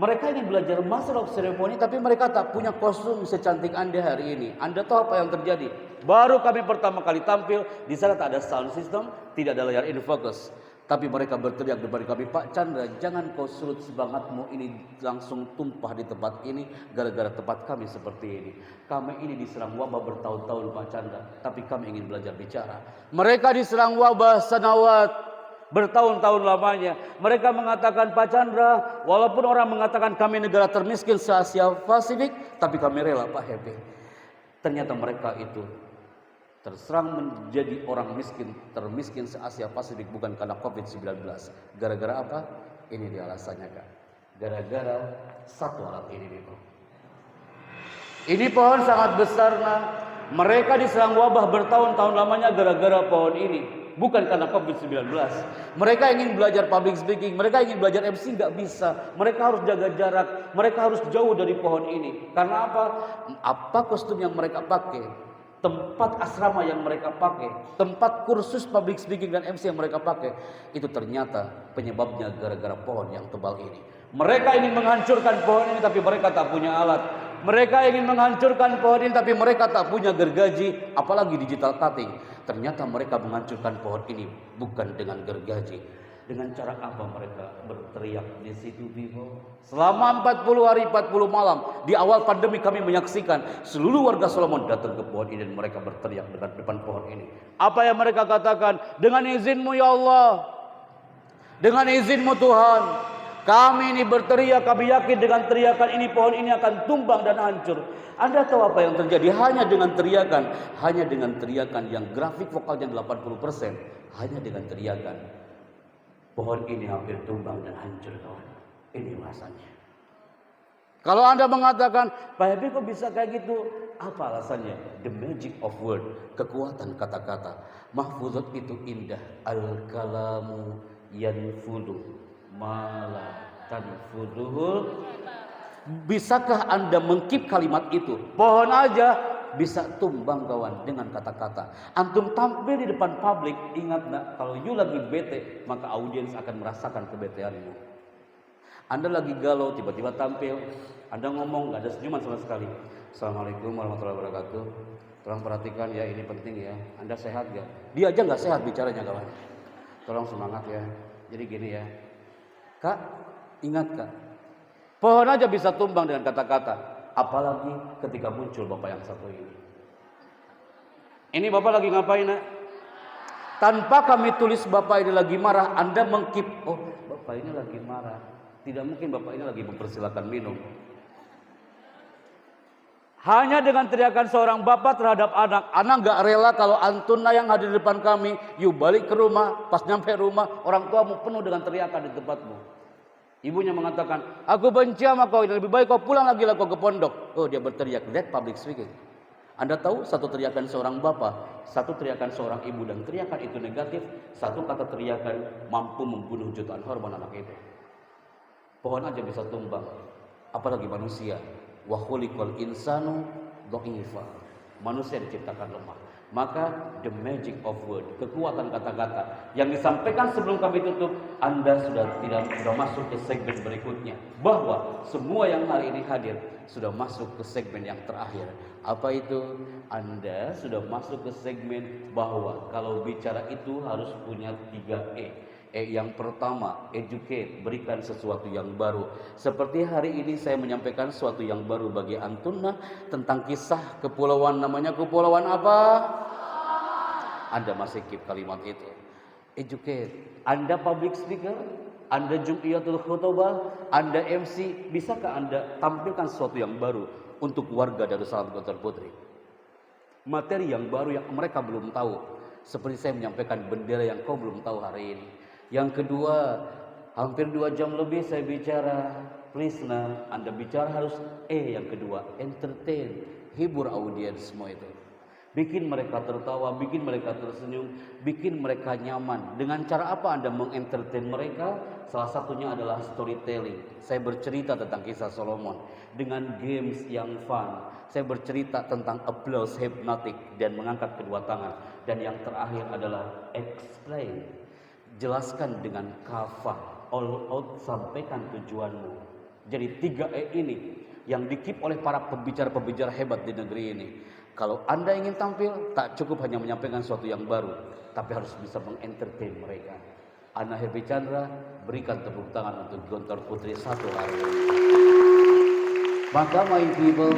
Mereka ingin belajar Master of Ceremony, tapi mereka tak punya kostum secantik Anda hari ini. Anda tahu apa yang terjadi? Baru kami pertama kali tampil, di sana tak ada sound system, tidak ada layar infocus. Tapi mereka berteriak depan kami, Pak Chandra, jangan kau surut semangatmu ini langsung tumpah di tempat ini gara-gara tempat kami seperti ini. Kami ini diserang wabah bertahun-tahun Pak Chandra, tapi kami ingin belajar bicara. Mereka diserang wabah sanawat bertahun-tahun lamanya. Mereka mengatakan, Pak Chandra, walaupun orang mengatakan kami negara termiskin se-Asia Pasifik, tapi kami rela Pak Happy. Ternyata mereka itu terserang menjadi orang miskin, termiskin se-Asia Pasifik bukan karena COVID-19. Gara-gara apa? Ini dia alasannya, Kak. Gara-gara satu alat ini, Bro. Ini pohon sangat besar, nah. Mereka diserang wabah bertahun-tahun lamanya gara-gara pohon ini. Bukan karena COVID-19. Mereka ingin belajar public speaking, mereka ingin belajar MC, nggak bisa. Mereka harus jaga jarak, mereka harus jauh dari pohon ini. Karena apa? Apa kostum yang mereka pakai? Tempat asrama yang mereka pakai, tempat kursus public speaking dan MC yang mereka pakai, itu ternyata penyebabnya gara-gara pohon yang tebal ini. Mereka ingin menghancurkan pohon ini tapi mereka tak punya alat. Mereka ingin menghancurkan pohon ini tapi mereka tak punya gergaji, apalagi digital cutting. Ternyata mereka menghancurkan pohon ini bukan dengan gergaji. Dengan cara apa mereka berteriak di situ, Vivo? Selama 40 hari 40 malam di awal pandemi kami menyaksikan seluruh warga Solomon datang ke pohon ini dan mereka berteriak dengan depan pohon ini. Apa yang mereka katakan? Dengan izinmu ya Allah, dengan izinmu Tuhan, kami ini berteriak, kami yakin dengan teriakan ini pohon ini akan tumbang dan hancur. Anda tahu apa yang terjadi? Hanya dengan teriakan yang grafik vokalnya 80%, hanya dengan teriakan pohon ini hampir tumbang dan hancur, kawan. Ini alasannya. Kalau Anda mengatakan, Pak Happy kok bisa kayak gitu? Apa alasannya? The magic of word, kekuatan kata-kata. Mahfuzat itu indah. Al-kalamu yanfudu mala tanfuduhul. Bisakah Anda mengkip kalimat itu? Pohon aja bisa tumbang, kawan, dengan kata-kata. Antum tampil di depan publik, ingat nak, kalau you lagi bete, maka audiens akan merasakan kebeteanmu. Anda lagi galau, tiba-tiba tampil, Anda ngomong, gak ada senyuman sama sekali. Assalamualaikum warahmatullahi wabarakatuh. Tolong perhatikan ya, ini penting ya. Anda sehat gak? Dia aja gak sehat bicaranya, kawan. Tolong semangat ya. Jadi gini ya, Kak, ingat Kak, pohon aja bisa tumbang dengan kata-kata. Apalagi ketika muncul Bapak yang satu ini. Ini Bapak lagi ngapain, nak? Tanpa kami tulis Bapak ini lagi marah, Anda mengkip, oh Bapak ini lagi marah. Tidak mungkin Bapak ini lagi mempersilakan minum. Hanya dengan teriakan seorang bapak terhadap anak gak rela kalau Antuna yang hadir di depan kami, yuk balik ke rumah, pas nyampe rumah, orang tuamu penuh dengan teriakan di tempatmu. Ibunya mengatakan, aku benci sama kau, lebih baik kau pulang lagi lah kau ke pondok. Oh, dia berteriak, that public speaking. Anda tahu satu teriakan seorang bapak, satu teriakan seorang ibu, dan teriakan itu negatif, satu kata teriakan mampu membunuh jutaan korban anak itu. Pohon aja bisa tumbang, apalagi manusia. Wa khuliqal insanu dha'ifa. Manusia diciptakan lemah. Maka the magic of word, kekuatan kata-kata yang disampaikan sebelum kami tutup, Anda sudah masuk ke segmen berikutnya. Bahwa semua yang hari ini hadir sudah masuk ke segmen yang terakhir. Apa itu? Anda sudah masuk ke segmen bahwa kalau bicara itu harus punya 3 E. Yang pertama, educate, berikan sesuatu yang baru. Seperti hari ini saya menyampaikan sesuatu yang baru bagi Antuna tentang kisah kepulauan, namanya kepulauan apa? Anda masih keep kalimat itu. Educate. Anda public speaker, Anda Jum'iyatul Khutbah, Anda MC, bisakah Anda tampilkan sesuatu yang baru untuk warga Darussalam Gontor Putri? Materi yang baru yang mereka belum tahu. Seperti saya menyampaikan bendera yang kau belum tahu hari ini. Yang kedua, hampir 2 jam lebih saya bicara. Please nah, Anda bicara harus yang kedua, entertain, hibur audiens semua itu. Bikin mereka tertawa, bikin mereka tersenyum, bikin mereka nyaman. Dengan cara apa Anda mengentertain mereka? Salah satunya adalah storytelling. Saya bercerita tentang kisah Solomon dengan games yang fun. Saya bercerita tentang applause hypnotic dan mengangkat kedua tangan. Dan yang terakhir adalah explain. Jelaskan dengan kafah, all out, sampaikan tujuanmu. Jadi 3E ini yang dikip oleh para pembicara-pembicara hebat di negeri ini. Kalau Anda ingin tampil, tak cukup hanya menyampaikan sesuatu yang baru, tapi harus bisa mengentertain mereka. Ana Happy Chandra, berikan tepuk tangan untuk Gontor Putri 1 hari ini. Maka my people,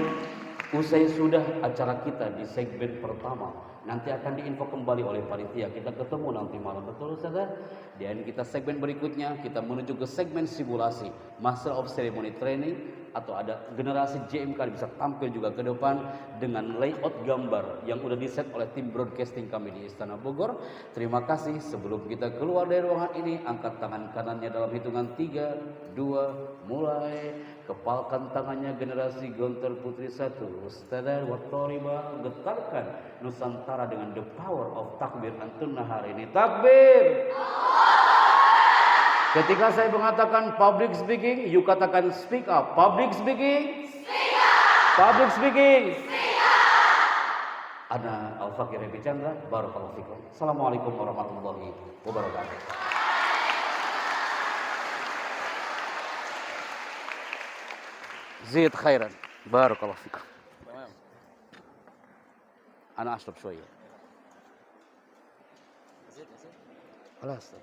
usai sudah acara kita di segmen pertama, nanti akan diinfo kembali oleh panitia. Kita ketemu nanti malam, betul saudara? Dan kita segmen berikutnya, kita menuju ke segmen simulasi, Master of Ceremony Training, atau ada generasi JMK bisa tampil juga ke depan dengan layout gambar yang udah di-set oleh tim broadcasting kami di Istana Bogor. Terima kasih. Sebelum kita keluar dari ruangan ini, angkat tangan kanannya dalam hitungan 3, 2, mulai. Kepalkan tangannya generasi Gontor Putri 1. Ustadzah Wattoriba, getarkan Nusantara dengan the power of takbir Antuna hari ini. Takbir! Ketika saya mengatakan public speaking, you katakan speak up. Public speaking, speak up. Public speaking, speak up. Ana Al-Fakir Happy Chandra, barakallahu fikum. Assalamualaikum warahmatullahi wabarakatuh. Zid khairan, barakallahu fikum. Ana ashrab شوية. خلاص.